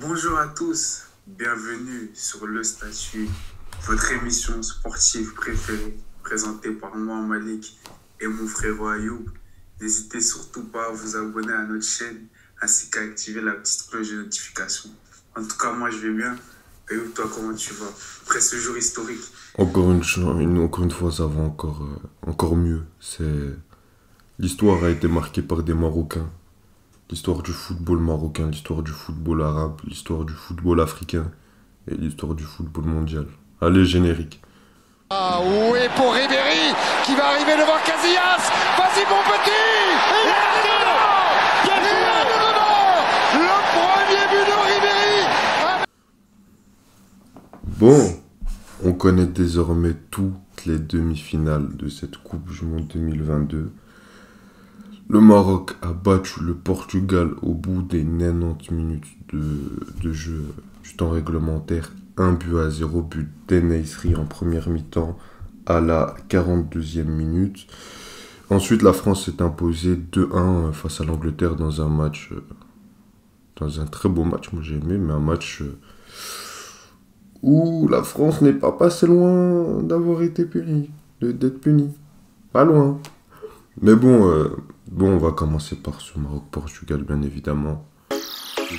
Bonjour à tous, bienvenue sur Le Statut, votre émission sportive préférée, présentée par moi, Malik, et mon frère Ayoub. N'hésitez surtout pas à vous abonner à notre chaîne, ainsi qu'à activer la petite cloche de notification. En tout cas, moi je vais bien. Ayoub, toi, comment tu vas? Après ce jour historique. Encore une fois, ça va encore mieux. L'histoire a été marquée par des Marocains. L'histoire du football marocain, l'histoire du football arabe, l'histoire du football africain et l'histoire du football mondial. Allez, générique. Ah oui, pour Ribéry qui va arriver devant Casillas. Vas-y mon petit. Il est dedans. Le premier but de Ribéry. Bon, on connaît désormais toutes les demi-finales de cette Coupe du Monde 2022. Le Maroc a battu le Portugal au bout des 90 minutes de jeu du temps réglementaire. 1-0, but d'En-Nesyri en première mi-temps à la 42e minute. Ensuite, la France s'est imposée 2-1 face à l'Angleterre dans un très beau match, moi j'ai aimé, mais un match où la France n'est pas passée loin d'avoir été punie, d'être punie. Pas loin. Mais bon, on va commencer par ce Maroc-Portugal, bien évidemment. Je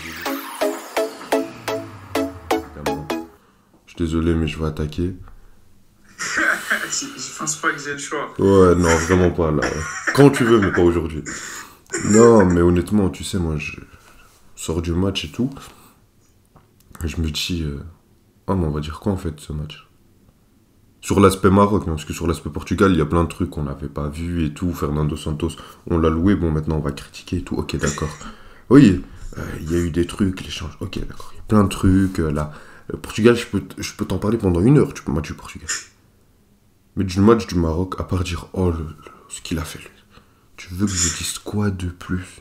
suis désolé, mais je vais attaquer. Je pense pas que j'ai le choix. Ouais, non, vraiment pas là. Quand tu veux, mais pas aujourd'hui. Non, mais honnêtement, tu sais, moi, je sors du match et tout. Et je me dis, ah, mais on va dire quoi en fait, ce match? Sur l'aspect Maroc, hein, parce que sur l'aspect Portugal, il y a plein de trucs qu'on n'avait pas vu et tout. Fernando Santos, on l'a loué, bon, maintenant on va critiquer et tout. Ok, d'accord. Oui, il y a eu des trucs, l'échange. Ok, d'accord. Il y a plein de trucs, là. Portugal, je peux t'en parler pendant 1 heure, du match du Portugal. Mais du match du Maroc, à part dire, oh, ce qu'il a fait, lui. Tu veux que je dise quoi de plus?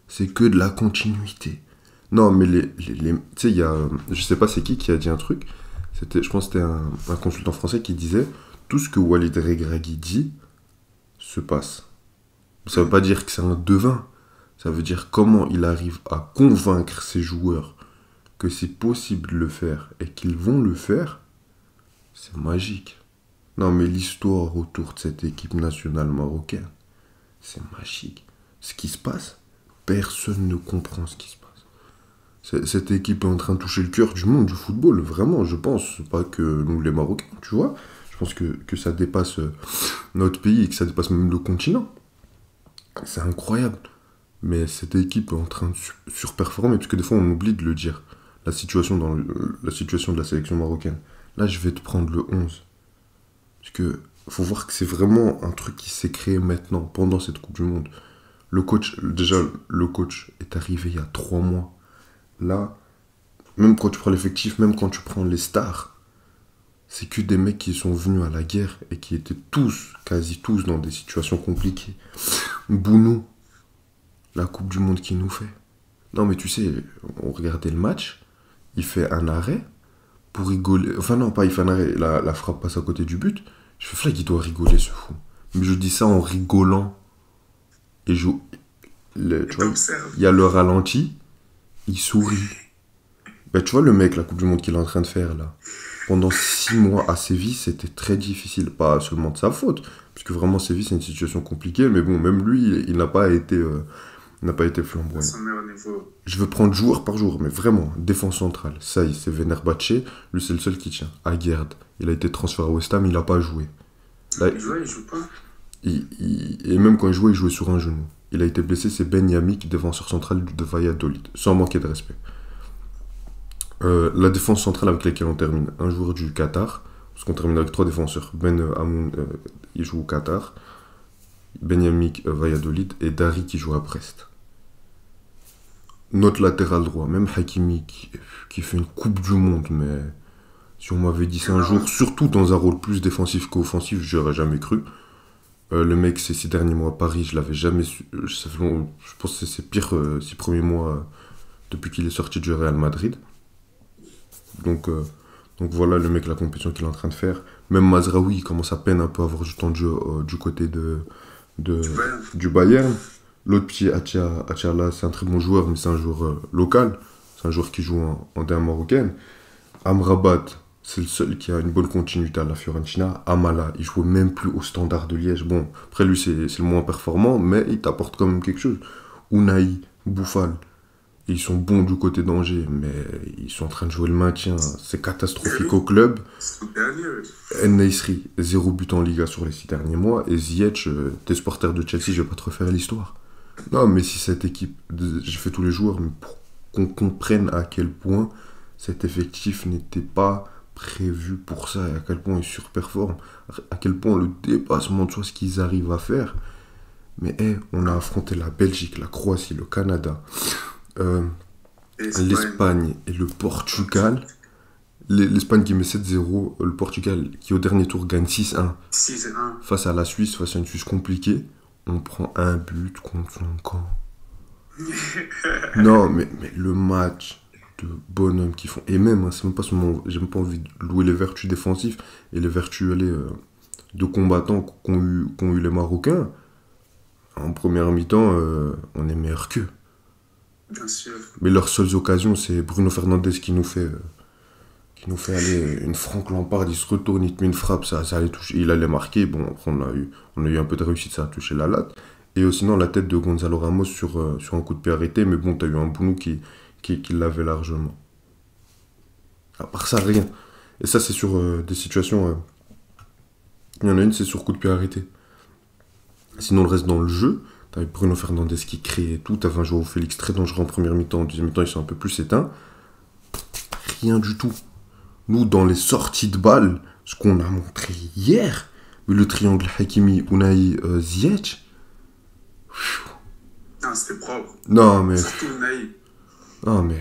C'est que de la continuité. Non, mais tu sais, il y a... je sais pas c'est qui a dit un truc. Je pense que c'était un consultant français qui disait tout ce que Walid Regragui dit se passe. Ça veut pas dire que c'est un devin. Ça veut dire comment il arrive à convaincre ses joueurs que c'est possible de le faire et qu'ils vont le faire. C'est magique. Non, mais l'histoire autour de cette équipe nationale marocaine, c'est magique. Ce qui se passe, personne ne comprend ce qui se passe. Cette équipe est en train de toucher le cœur du monde du football, vraiment, je pense. Pas que nous, les Marocains, tu vois. Je pense que ça dépasse notre pays et que ça dépasse même le continent. C'est incroyable. Mais cette équipe est en train de surperformer, parce que des fois, on oublie de le dire. La situation de la sélection marocaine. Là, je vais te prendre le 11. Parce que faut voir que c'est vraiment un truc qui s'est créé maintenant, pendant cette Coupe du Monde. Le coach est arrivé il y a 3 mois. Là, même quand tu prends l'effectif, même quand tu prends les stars, c'est que des mecs qui sont venus à la guerre et qui étaient tous, quasi tous, dans des situations compliquées. Bounou, la Coupe du Monde qu'il nous fait. Non mais tu sais, on regardait le match, il fait un arrêt pour rigoler. Enfin non, pas il fait un arrêt, la frappe passe à côté du but. Je fais flag, il doit rigoler ce fou. Mais je dis ça en rigolant. Et tu vois, il y a le ralenti. Il sourit. Ben, tu vois le mec, la Coupe du Monde qu'il est en train de faire là. Pendant 6 mois à Séville, c'était très difficile. Pas seulement de sa faute. Parce que vraiment, Séville, c'est une situation compliquée. Mais bon, même lui, il n'a pas été flamboyant. Je veux prendre joueur par jour, mais vraiment, défense centrale. Ça y est, c'est Venerbatche. Lui, c'est le seul qui tient. Aguerd. Il a été transféré au West Ham, il n'a pas joué. Là, Il joue pas. Et même quand il jouait sur un genou. Il a été blessé, c'est Ben Yamik, défenseur central de Valladolid, sans manquer de respect. La défense centrale avec laquelle on termine, un joueur du Qatar, parce qu'on termine avec 3 défenseurs. Ben Hamoun, il joue au Qatar, Ben Yamik, Valladolid, et Dari qui joue à Brest. Notre latéral droit, même Hakimi, qui fait une Coupe du Monde, mais si on m'avait dit ça un jour, surtout dans un rôle plus défensif qu'offensif, j'aurais jamais cru. Le mec, ces 6 derniers mois à Paris, je l'avais jamais su. Je pense que c'est ses pires 6 premiers mois depuis qu'il est sorti du Real Madrid. Donc voilà le mec, la compétition qu'il est en train de faire. Même Mazraoui, il commence à peine un peu à avoir du temps de jeu du côté du Bayern. L'autre petit Achala, c'est un très bon joueur, mais c'est un joueur local. C'est un joueur qui joue en D1 marocaine. Amrabat, c'est le seul qui a une bonne continuité à la Fiorentina. Amala, il jouait même plus au Standard de Liège. Bon, après lui, c'est le moins performant, mais il t'apporte quand même quelque chose. Unai, Bouffal, ils sont bons du côté d'Angers, mais ils sont en train de jouer le maintien. C'est catastrophique au club. C'est le dernier. En-Nesyri, 0 but en Liga sur les 6 derniers mois. Et Ziyech, t'es supporter de Chelsea, je vais pas te refaire l'histoire. Non, mais si cette équipe, j'ai fait tous les joueurs, mais pour qu'on comprenne à quel point cet effectif n'était pas prévu pour ça, et à quel point ils surperforment, à quel point le dépassement de soi, ce qu'ils arrivent à faire. Mais on a affronté la Belgique, la Croatie, le Canada, l'Espagne et le Portugal. L'Espagne qui met 7-0, le Portugal qui au dernier tour gagne 6-1 6-1. face à la Suisse, face à une Suisse compliquée. On prend un but contre son camp. Non, mais le match de bonhommes qu'ils font. Et même, c'est même pas seulement. J'ai même pas envie de louer les vertus défensives et les vertus de combattants qu'ont eu les Marocains. En première mi-temps, on est meilleur qu'eux. Bien sûr. Mais leurs seules occasions, c'est Bruno Fernandes qui nous fait aller une Franck Lampard, il se retourne, il te met une frappe, ça allait toucher, il allait marquer. Bon, après on a eu un peu de réussite, ça a touché la latte. Et sinon, la tête de Gonzalo Ramos sur un coup de pied arrêté, mais bon, t'as eu un Bounou qui l'avait largement. À part ça, rien. Et ça, c'est sur des situations. Il y en a une, c'est sur coup de pied arrêté. Sinon, le reste dans le jeu, t'avais Bruno Fernandes qui créait tout, t'avais un joueur Félix très dangereux en première mi-temps, en deuxième mi-temps, ils sont un peu plus éteints. Rien du tout. Nous, dans les sorties de balles, ce qu'on a montré hier, le triangle Hakimi, Unai, Ziyech. Non, c'était propre. Non, mais. Surtout Unai. Non, mais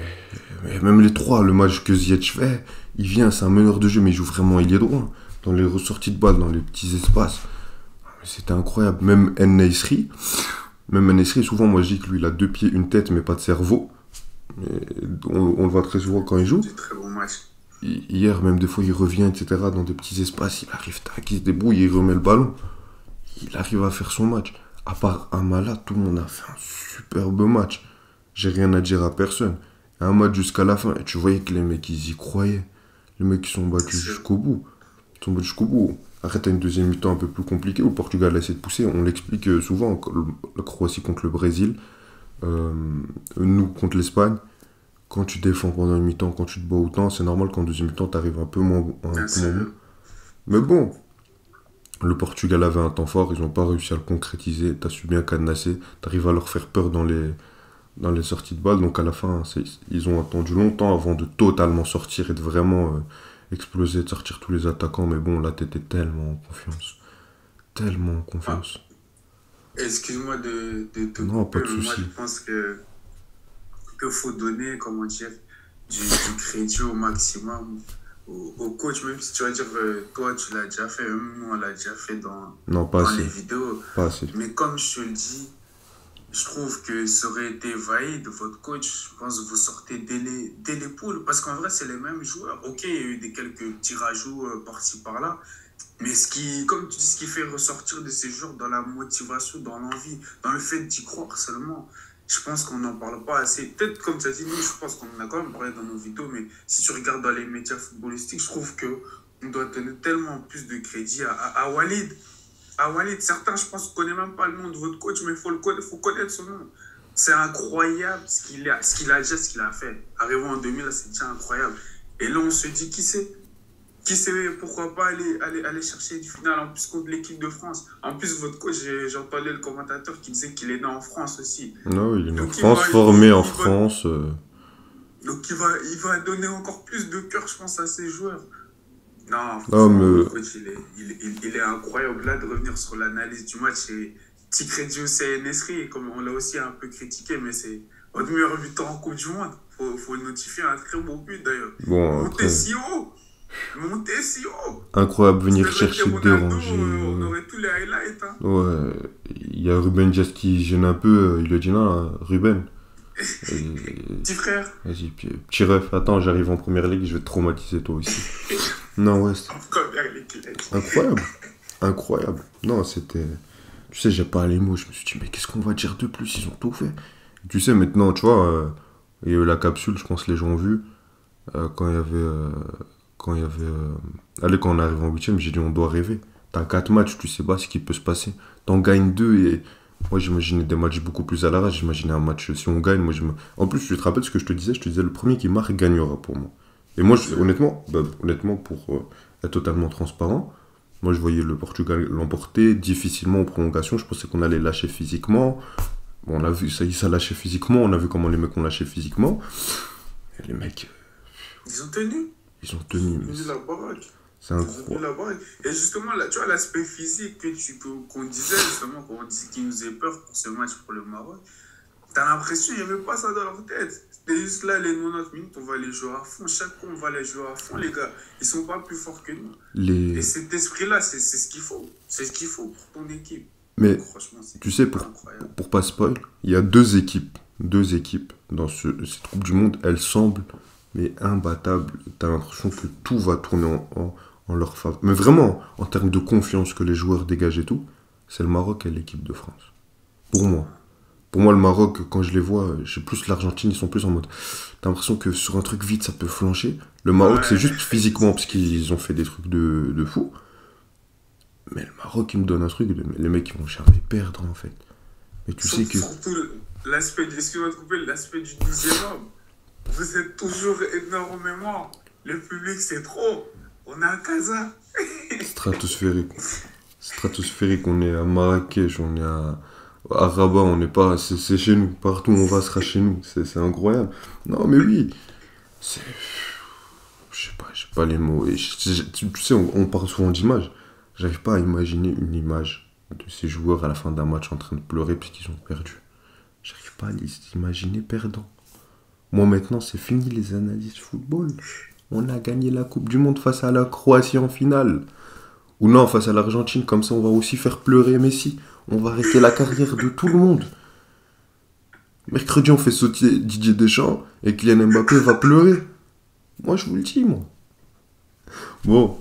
même les trois, le match que Ziyech fait, il vient, c'est un meneur de jeu, mais il joue vraiment ailier droit. Dans les ressorties de balles, dans les petits espaces. C'était incroyable. Même En-Nesyri, souvent, moi je dis que lui, il a 2 pieds, une tête, mais pas de cerveau. Mais on le voit très souvent quand il joue. C'est un très bon match. Hier, même des fois, il revient, etc., dans des petits espaces, il arrive, tac, il se débrouille, il remet le ballon. Il arrive à faire son match. À part Amala, tout le monde a fait un superbe match. J'ai rien à dire à personne. Un match jusqu'à la fin. Et tu voyais que les mecs, ils y croyaient. Les mecs, ils sont battus jusqu'au bout. Arrête à une deuxième mi-temps un peu plus compliquée où le Portugal a essayé de pousser. On l'explique souvent, la Croatie contre le Brésil, nous contre l'Espagne. Quand tu défends pendant une mi-temps, quand tu te bats autant, c'est normal qu'en deuxième mi-temps, tu arrives un peu moins bon. Mais bon, le Portugal avait un temps fort, ils n'ont pas réussi à le concrétiser. Tu as su bien cadenasser, tu arrives à leur faire peur dans les sorties de balles. Donc à la fin, ils ont attendu longtemps avant de totalement sortir et de vraiment exploser, de sortir tous les attaquants. Mais bon, là, tu étais tellement en confiance. Tellement en confiance. Excuse-moi de te Non, couper, pas de mais moi souci. je pense que faut donner, comment dire, du crédit au maximum au coach, même si tu vas dire, toi tu l'as déjà fait, même nous on l'a déjà fait Non, pas dans assez. les vidéos. Pas assez. Mais comme je te le dis, je trouve que ça aurait été valide, votre coach, je pense que vous sortez dès les poules, parce qu'en vrai c'est les mêmes joueurs. Ok, il y a eu quelques petits rajouts par-ci par-là, mais comme tu dis, ce qui fait ressortir de ces joueurs dans la motivation, dans l'envie, dans le fait d'y croire seulement, je pense qu'on n'en parle pas assez. Peut-être, comme tu as dit, nous, je pense qu'on en a quand même parlé dans nos vidéos, mais si tu regardes dans les médias footballistiques, je trouve qu'on doit donner tellement plus de crédit à Walid. À Walid, certains, je pense, ne connaissent même pas le nom de votre coach, mais il faut connaître son nom. C'est incroyable ce qu'il a fait. Arrivant en 2000, c'est déjà incroyable. Et là, on se dit, qui sait, pourquoi pas aller chercher du final, en plus contre l'équipe de France. En plus, votre coach, j'entendais le commentateur qui disait qu'il est né en France aussi. Non, il est né en France, formé en France. Donc il va donner encore plus de cœur, je pense, à ses joueurs. Non, mais... le coach, il est incroyable. Là, de revenir sur l'analyse du match, et petit crédit aussi à En-Nesyri, comme on l'a aussi un peu critiqué, mais c'est votre meilleur buteur en Coupe du Monde. Faut notifier un très beau but d'ailleurs. Bon, Montez si haut. Incroyable, venir chercher le déranger. On aurait tous les highlights. Hein. Ouais, il y a Ruben Dias qui gêne un peu. Il a dit non, Ruben. Petit frère. Vas-y, petit ref, attends, j'arrive en première ligue, je vais te traumatiser toi aussi. Non, ouais, incroyable. Non, c'était... Tu sais, j'ai pas les mots, je me suis dit, mais qu'est-ce qu'on va dire de plus, ils ont tout fait. Tu sais, maintenant, tu vois, Il y a eu la capsule, je pense que les gens ont vu, quand il y avait... Allez, quand on arrive en huitième, j'ai dit on doit rêver. T'as 4 matchs, tu sais pas ce qui peut se passer. T'en gagnes 2 et... Moi, j'imaginais des matchs beaucoup plus à l'arrache. J'imaginais un match, si on gagne, En plus, tu te rappelles ce que je te disais? Je te disais, le premier qui marque gagnera pour moi. Et moi, honnêtement, pour être totalement transparent, moi, je voyais le Portugal l'emporter difficilement en prolongation. Je pensais qu'on allait lâcher physiquement. Bon, on a vu, ça lâchait physiquement. On a vu comment les mecs ont lâché physiquement. Et les mecs, Ils ont tenu. ils ont tenu. Ils ont tenu la baraque. C'est Ils ont tenu incroyable. la baraque. Et justement, là, tu vois, l'aspect physique qu'on disait, justement, qu'on disait qu'il nous faisait peur pour ce match pour le Maroc, t'as l'impression qu'il n'y avait pas ça dans leur tête. C'était juste là, les 90 minutes, on va les jouer à fond. Chaque fois, on va les jouer à fond, les gars. Ils sont pas plus forts que nous. Les... Et cet esprit-là, c'est ce qu'il faut. C'est ce qu'il faut pour ton équipe. Mais Donc, franchement, c'est tu sais, incroyable. pour pas spoil, il y a deux équipes dans cette Coupe du Monde. Elles semblent mais imbattables. T'as l'impression que tout va tourner en leur faveur. Mais vraiment, en termes de confiance que les joueurs dégagent et tout, c'est le Maroc et l'équipe de France. Pour moi. Pour moi, le Maroc, quand je les vois, j'ai plus l'Argentine, ils sont plus en mode... T'as l'impression que sur un truc vite, ça peut flancher. Le Maroc, Ouais. c'est juste physiquement, parce qu'ils ont fait des trucs de fou. Mais le Maroc, il me donne un truc, les mecs, ils vont jamais perdre, en fait. Mais tu sais que... Surtout l'aspect, excuse-moi de couper, l'aspect du 12e homme. Vous êtes toujours énormément. Le public, c'est trop. On est à Casa. Stratosphérique. Stratosphérique, on est à Marrakech, on est à Rabat, on n'est pas... C'est chez nous. Partout où on va sera chez nous. C'est incroyable. Non, mais oui. C'est... Je sais pas, j'ai pas les mots. Et tu sais, on parle souvent d'images. J'arrive pas à imaginer une image de ces joueurs à la fin d'un match en train de pleurer parce qu'ils ont perdu. J'arrive pas à les imaginer perdants. Moi maintenant, c'est fini les analyses football. On a gagné la Coupe du Monde face à la Croatie en finale. Ou non, face à l'Argentine, comme ça on va aussi faire pleurer Messi. On va arrêter la carrière de tout le monde. Mercredi, on fait sauter Didier Deschamps et Kylian Mbappé va pleurer. Moi, je vous le dis, moi. Bon.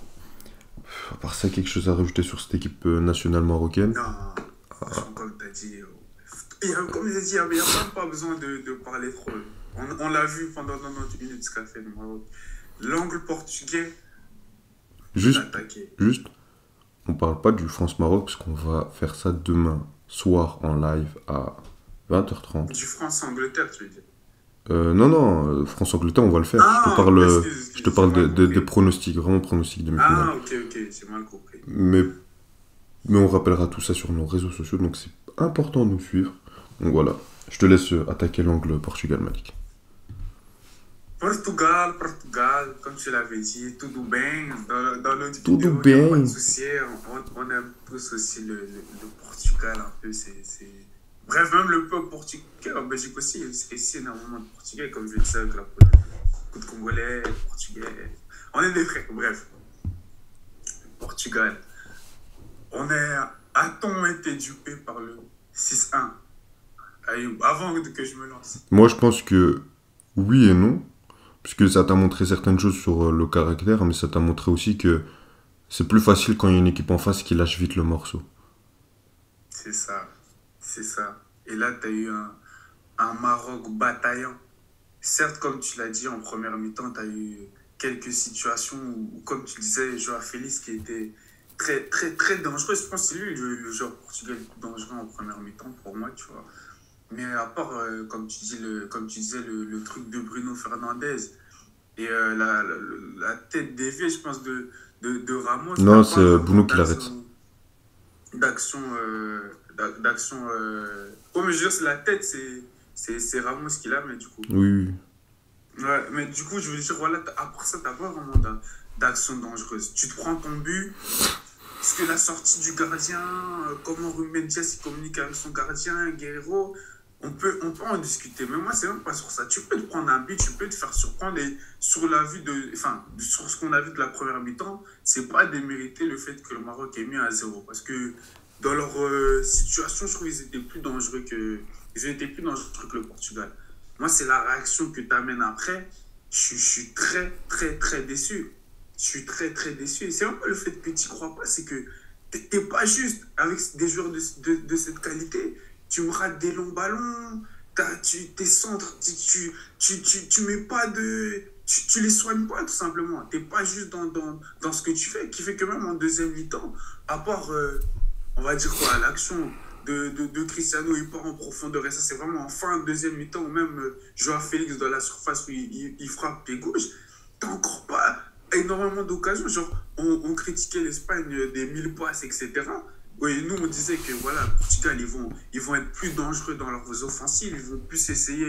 À part ça, quelque chose à rajouter sur cette équipe nationale marocaine? Non, franchement, comme tu as dit, comme j'ai dit, il n'y a même pas besoin de parler trop. On l'a vu pendant 90 minutes ce qu'a fait le Maroc. L'angle portugais, Juste, attaqué. on parle pas du France-Maroc parce qu'on va faire ça demain soir en live à 20h30. Du France-Angleterre, tu veux dire. Non, France-Angleterre, on va le faire. Excuse, Je te parle j'ai mal des compris. pronostics, vraiment pronostics demi-finale. Ah, ok, j'ai mal compris. Mais on rappellera tout ça sur nos réseaux sociaux, donc c'est important de nous suivre. Donc voilà, je te laisse attaquer l'angle Portugal, Malik. Portugal, comme tu l'avais dit, tudo bem. Dans l'autre Tudo vidéo, il n'y a pas bem. de souci. On aime tous aussi le Portugal un peu. Bref, même le peuple portugais en Belgique aussi, c'est ici énormément de Portugais, comme je le disais avec la Pologne. Beaucoup de Congolais, Portugais. On est des frères, bref. Portugal. A-t-on été dupé par le 6-1? Ayoub, avant que je me lance. Moi, je pense que oui et non, puisque ça t'a montré certaines choses sur le caractère, mais ça t'a montré aussi que c'est plus facile quand il y a une équipe en face qui lâche vite le morceau. C'est ça. Et là, tu as eu un Maroc bataillant. Certes, comme tu l'as dit, en première mi-temps, tu as eu quelques situations où, comme tu disais, Joao Félix qui était très, très, très dangereux. Je pense que c'est lui le joueur portugais le plus dangereux en première mi-temps pour moi, tu vois. Mais à part, comme tu disais, le truc de Bruno Fernandes et la tête déviée, je pense, de Ramos. Non, t'as c'est pas vraiment Bruno qui l'arrête. D'action. Oh, mais je veux dire, c'est la tête, c'est Ramos qui l'a, mais du coup. Oui. Ouais, mais du coup, je veux dire, voilà, après ça, t'as pas vraiment d'action dangereuse. Tu te prends ton but. Est-ce que la sortie du gardien, comment Ruben Dias communique avec son gardien, Guerrero, on peut en discuter. Mais moi, c'est même pas sur ça. Tu peux te prendre un but, tu peux te faire surprendre. Et sur sur ce qu'on a vu de la première mi-temps, c'est pas démériter le fait que le Maroc ait mis à 0. Parce que dans leur situation, je trouve qu'ils étaient plus dangereux que le Portugal. Moi, c'est la réaction que tu amènes après. Je suis très, très, très déçu. Je suis très, très déçu. Et c'est un peu le fait que tu n'y crois pas, c'est que tu n'es pas juste avec des joueurs de cette qualité. Tu me rates des longs ballons, tes centres, tu mets pas de. Tu les soignes pas, tout simplement. T'es pas juste dans ce que tu fais, qui fait que même en deuxième mi-temps, à part, on va dire quoi, l'action de Cristiano, il part en profondeur. Et ça, c'est vraiment en fin de deuxième mi-temps, ou même Joao Félix dans la surface où il frappe pied gauche. T'as encore pas énormément d'occasions. Genre, on critiquait l'Espagne des 1000 passes, etc. Oui, nous, on disait que voilà, le Portugal, ils vont être plus dangereux dans leurs offensives, ils vont plus essayer,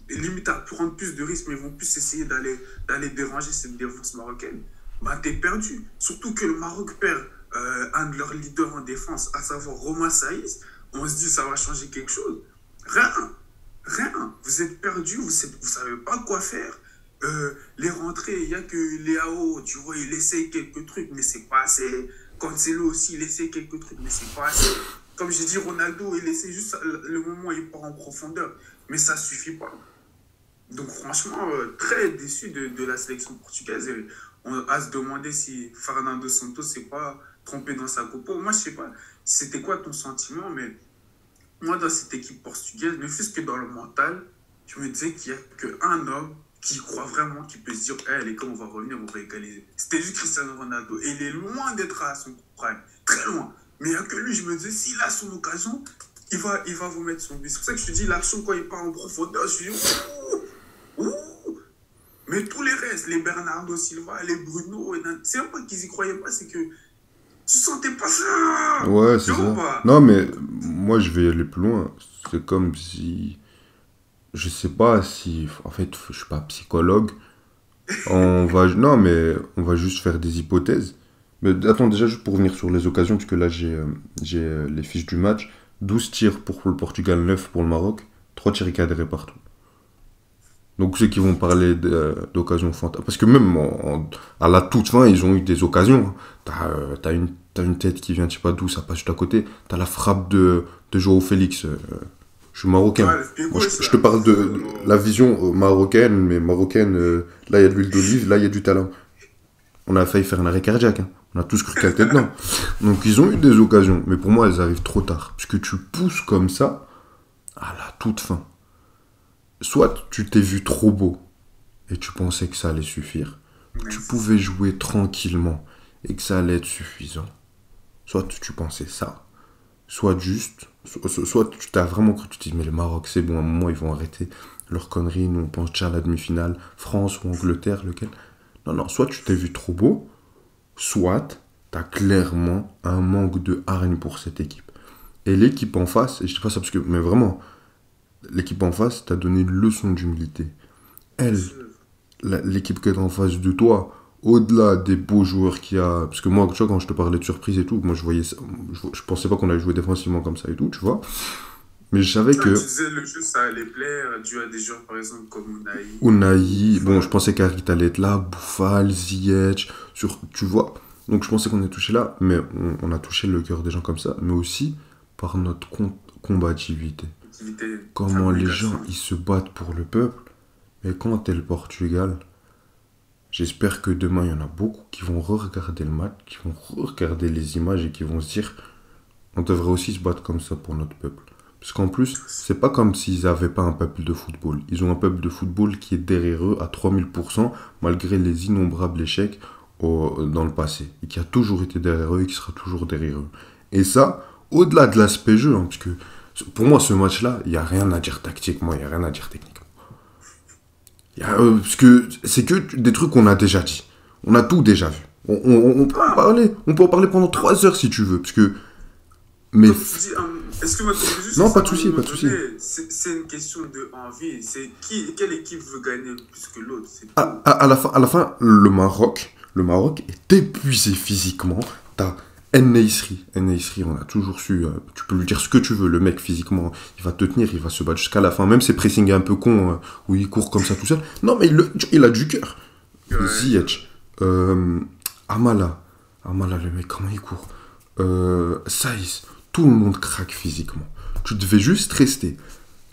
limite à prendre plus de risques, mais ils vont plus essayer d'aller déranger cette défense marocaine. Bah, t'es perdu. Surtout que le Maroc perd un de leurs leaders en défense, à savoir Romain Saïs. On se dit, ça va changer quelque chose. Rien. Vous êtes perdu, vous savez pas quoi faire. Les rentrées, il n'y a que Léao, tu vois, il essaye quelques trucs, mais c'est pas assez. Cancelo aussi, il essaie quelques trucs, mais c'est pas assez. Comme j'ai dit, Ronaldo, il essaie juste le moment où il part en profondeur, mais ça suffit pas. Donc franchement, très déçu de la sélection portugaise. Et on a à se demander si Fernando Santos s'est pas trompé dans sa compo. Moi, je sais pas, c'était quoi ton sentiment, mais moi, dans cette équipe portugaise, ne fût-ce que dans le mental, je me disais qu'il n'y a qu'un homme qui croit vraiment, qui peut se dire, hey, les gars, on va revenir, on va égaliser. C'était juste Cristiano Ronaldo. Et il est loin d'être à son prime. Très loin. Mais il n'y a que lui, je me disais, s'il a son occasion, il va vous mettre son but. C'est pour ça que je te dis, l'action, quand il part en profondeur, je me dis, ouh. Mais tous les restes, les Bernardo Silva, les Bruno, c'est même pas qu'ils y croyaient pas, c'est que tu sentais pas ça. Ouais, c'est ça. Pas. Non, mais moi, je vais aller plus loin. C'est comme si... Je sais pas si... En fait, je suis pas psychologue. Non, mais on va juste faire des hypothèses. Mais attends, déjà, juste pour revenir sur les occasions, parce que là, j'ai les fiches du match. 12 tirs pour le Portugal, 9 pour le Maroc. 3 tirs cadrés partout. Donc, ceux qui vont parler d'occasions fantastiques. Parce que même à la toute fin, ils ont eu des occasions. T'as une tête qui vient, je sais pas d'où, ça passe juste à côté. T'as la frappe de Joao Félix. Je suis marocain. Ouais, Moi, je te parle de la vision marocaine, mais marocaine, là, il y a de l'huile d'olive, là, il y a du talent. On a failli faire un arrêt cardiaque. Hein. On a tous cru qu'elle était dedans. Donc, ils ont eu des occasions. Mais pour moi, elles arrivent trop tard. Parce que tu pousses comme ça à la toute fin. Soit tu t'es vu trop beau et tu pensais que ça allait suffire. Tu pouvais jouer tranquillement et que ça allait être suffisant. Soit tu pensais ça. Soit tu t'as vraiment cru, tu te dis, mais le Maroc, c'est bon, à un moment, ils vont arrêter leur connerie. Nous, on pense déjà à la demi-finale. France ou Angleterre, lequel? Non, soit tu t'es vu trop beau, soit t'as clairement un manque de hargne pour cette équipe. Et l'équipe en face, et je dis pas ça parce que, mais vraiment, l'équipe en face t'a donné une leçon d'humilité. L'équipe qui est en face de toi, au-delà des beaux joueurs qu'il y a, parce que moi, tu vois, quand je te parlais de surprise et tout, moi je voyais ça, je pensais pas qu'on allait jouer défensivement comme ça et tout, tu vois. Mais je savais que... Tu disais le jeu, ça allait plaire, dû à des joueurs, par exemple, comme Unai, bon, je pensais qu'Harit allait être là, Boufal, Ziyech, tu vois. Donc je pensais qu'on est touché là, mais on a touché le cœur des gens comme ça, mais aussi par notre combativité. Comment les gens, ils se battent pour le peuple. Mais quand t'es le Portugal, j'espère que demain, il y en a beaucoup qui vont re-regarder le match, qui vont re-regarder les images et qui vont se dire, on devrait aussi se battre comme ça pour notre peuple. Parce qu'en plus, c'est pas comme s'ils n'avaient pas un peuple de football. Ils ont un peuple de football qui est derrière eux à 3000%, malgré les innombrables échecs dans le passé. Et qui a toujours été derrière eux et qui sera toujours derrière eux. Et ça, au-delà de l'aspect jeu, hein, parce que pour moi, ce match-là, il n'y a rien à dire tactiquement, il n'y a rien à dire techniquement. Parce que c'est que des trucs qu'on a déjà dit. On a tout déjà vu. On peut en parler. On peut en parler pendant 3 heures si tu veux. Parce que... Mais... Excuse-moi, non, pas de souci, pas de souci. C'est une question de envie. C'est quelle équipe veut gagner plus que l'autre. À la fin, le Maroc est épuisé physiquement. T'as En-Nesyri, on a toujours su, tu peux lui dire ce que tu veux, le mec physiquement, il va te tenir, il va se battre jusqu'à la fin, même ses pressings un peu cons, où il court comme ça tout seul. Non, mais il a du cœur. Ouais. Ziyech, Amala, le mec, comment il court, Saïs, tout le monde craque physiquement. Tu devais juste rester,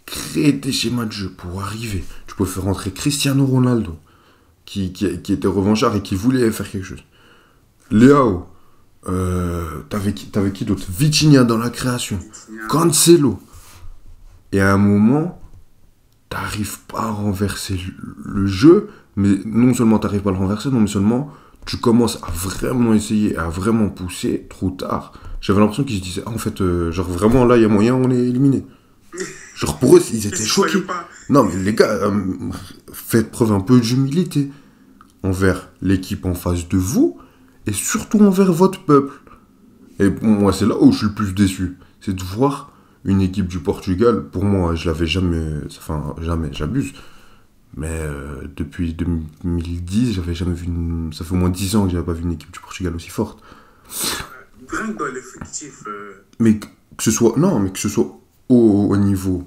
créer des schémas de jeu pour arriver. Tu peux faire rentrer Cristiano Ronaldo, qui était revanchard et qui voulait faire quelque chose. Léao, t'avais qui d'autre? Vitinha dans la création, Cancelo. Et à un moment, t'arrives pas à renverser le jeu, mais non seulement t'arrives pas à le renverser, non mais seulement tu commences à vraiment essayer, à vraiment pousser trop tard. J'avais l'impression qu'ils se disaient, ah, en fait, genre vraiment là, il y a moyen, on est éliminé. Genre pour eux, ils étaient choqués. Pas. Non mais les gars, faites preuve un peu d'humilité envers l'équipe en face de vous, et surtout envers votre peuple. Et moi, c'est là où je suis le plus déçu. C'est de voir une équipe du Portugal. Pour moi, je l'avais jamais... Enfin, jamais, j'abuse. Mais depuis 2010, j'avais jamais vu une... Ça fait au moins 10 ans que j'avais pas vu une équipe du Portugal aussi forte. Rien que dans l'effectif. Mais que ce soit... Non, mais que ce soit au niveau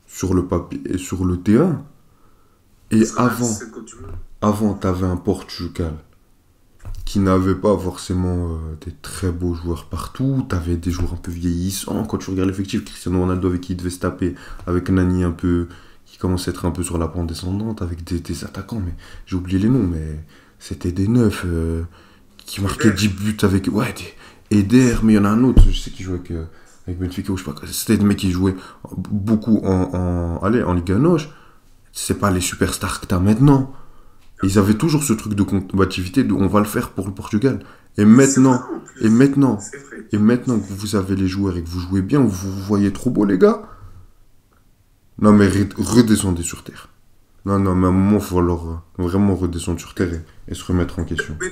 sur le papier et sur le terrain. Et avant, t'avais un Portugal qui n'avait pas forcément des très beaux joueurs partout. T'avais des joueurs un peu vieillissants. Quand tu regardes l'effectif, Cristiano Ronaldo avec qui il devait se taper, avec Nani un peu qui commence à être un peu sur la pente descendante, avec des attaquants, mais j'ai oublié les noms, mais c'était des neufs qui marquaient 10 buts avec... Ouais, des Eder, mais il y en a un autre, je sais qui jouait avec Benfica, ou je sais pas, c'était des mecs qui jouaient beaucoup en Ligue 1. C'est pas les superstars que t'as maintenant. Ils avaient toujours ce truc de combativité de on va le faire pour le Portugal. Et maintenant que vous avez les joueurs et que vous jouez bien, vous vous voyez trop beau, les gars. Non, mais redescendez sur terre. Non, mais à un moment, il faut alors vraiment redescendre sur terre et se remettre en question. Mais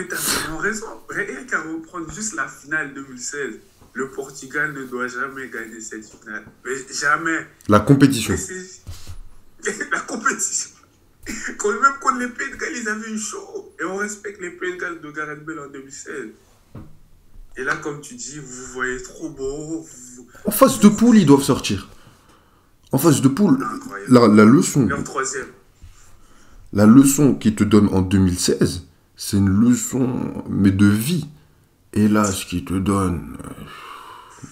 t'as vraiment raison. Rien qu'à reprendre juste la finale 2016, le Portugal ne doit jamais gagner cette finale. Mais jamais. La compétition. La compétition. Même contre les Pays de Galles, ils avaient eu chaud. Et on respecte les Pays de Galles de Gareth Bale en 2016. Et là, comme tu dis, vous vous voyez trop beau. En phase de poule, ils doivent sortir. En phase de poule, la leçon. Leur troisième. La leçon qu'ils te donnent en 2016, c'est une leçon, mais de vie. Et là, ce qu'ils te donnent...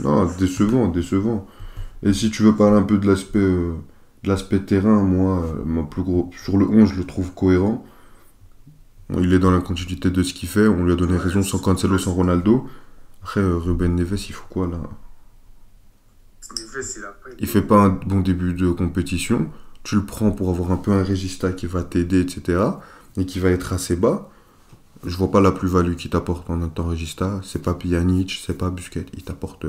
non, décevant. Et si tu veux parler un peu de l'aspect terrain, moi, mon plus gros... Sur le 11, je le trouve cohérent. Bon, il est dans la continuité de ce qu'il fait. On lui a donné raison sans Cancelo, sans Ronaldo. Après, Ruben Neves, il faut quoi, là ? Il fait pas un bon début de compétition. Tu le prends pour avoir un peu un régista qui va t'aider, etc. Et qui va être assez bas. Je vois pas la plus-value qu'il t'apporte en un temps régista. C'est pas Pjanic, c'est pas Busquets. Il t'apporte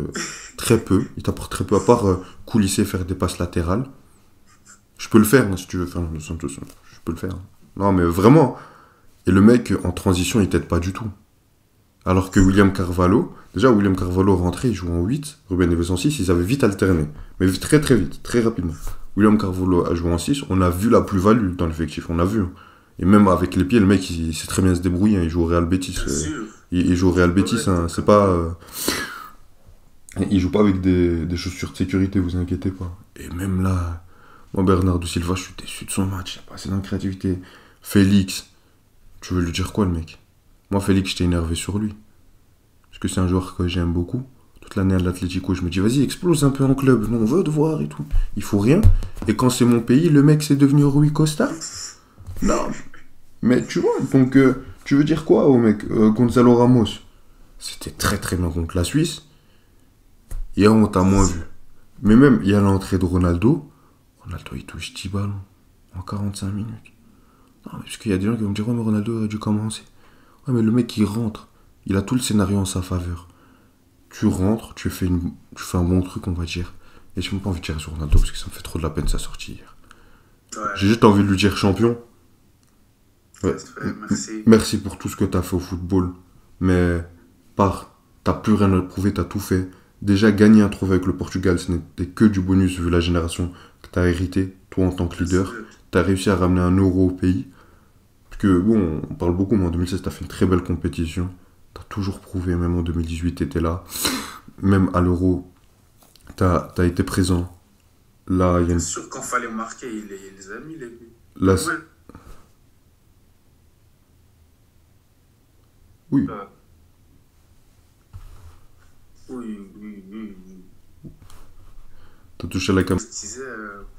très peu. À part coulisser, faire des passes latérales. Je peux le faire, hein, si tu veux faire le Santos. Je peux le faire. Non, mais vraiment. Et le mec, en transition, il t'aide pas du tout. Alors que William Carvalho rentrait, il jouait en 8, Ruben Neves en 6, ils avaient vite alterné. Mais très très vite, très rapidement. William Carvalho a joué en 6, on a vu la plus-value dans l'effectif, on a vu. Et même avec les pieds, le mec, il sait très bien se débrouiller, hein, il joue au Real Betis. Il joue au Real Betis, hein, c'est pas... il joue pas avec des chaussures de sécurité, vous inquiétez pas. Et même là, moi, Bernardo Silva, je suis déçu de son match, il a pas assez d'incréativité. Félix, tu veux lui dire quoi, le mec ? Moi, Félix, j'étais énervé sur lui. Parce que c'est un joueur que j'aime beaucoup. Toute l'année à l'Atlético, je me dis, vas-y, explose un peu en club. Non, on veut te voir et tout. Il faut rien. Et quand c'est mon pays, le mec, c'est devenu Rui Costa. Non. Mais tu vois, donc, tu veux dire quoi au mec Gonzalo Ramos, c'était très très bien contre la Suisse. Hier, on t'a moins vu. Mais même, il y a l'entrée de Ronaldo. Ronaldo, il touche 10 ballons en 45 minutes. Non, mais parce qu'il y a des gens qui vont me dire, ouais, mais Ronaldo aurait dû commencer. Ouais, mais le mec, il rentre. Il a tout le scénario en sa faveur. Tu rentres, tu fais un bon truc, on va dire. Et j'ai même pas envie de tirer sur Ronaldo parce que ça me fait trop de la peine sa sortie hier. Ouais. J'ai juste envie de lui dire champion. Ouais. Merci pour tout ce que t'as fait au football. Mais t'as plus rien à prouver, t'as tout fait. Déjà, gagner un trophée avec le Portugal, ce n'était que du bonus vu la génération que t'as hérité, toi en tant que leader. T'as réussi à ramener un euro au pays. Parce que, bon, on parle beaucoup, mais en 2016, t'as fait une très belle compétition. T'as toujours prouvé, même en 2018, t'étais là. Même à l'Euro, t'as été présent. Là, bien sûr, quand fallait marquer, il les a mis, les buts. Là, oui. Oui. T'as touché la caméra. Je disais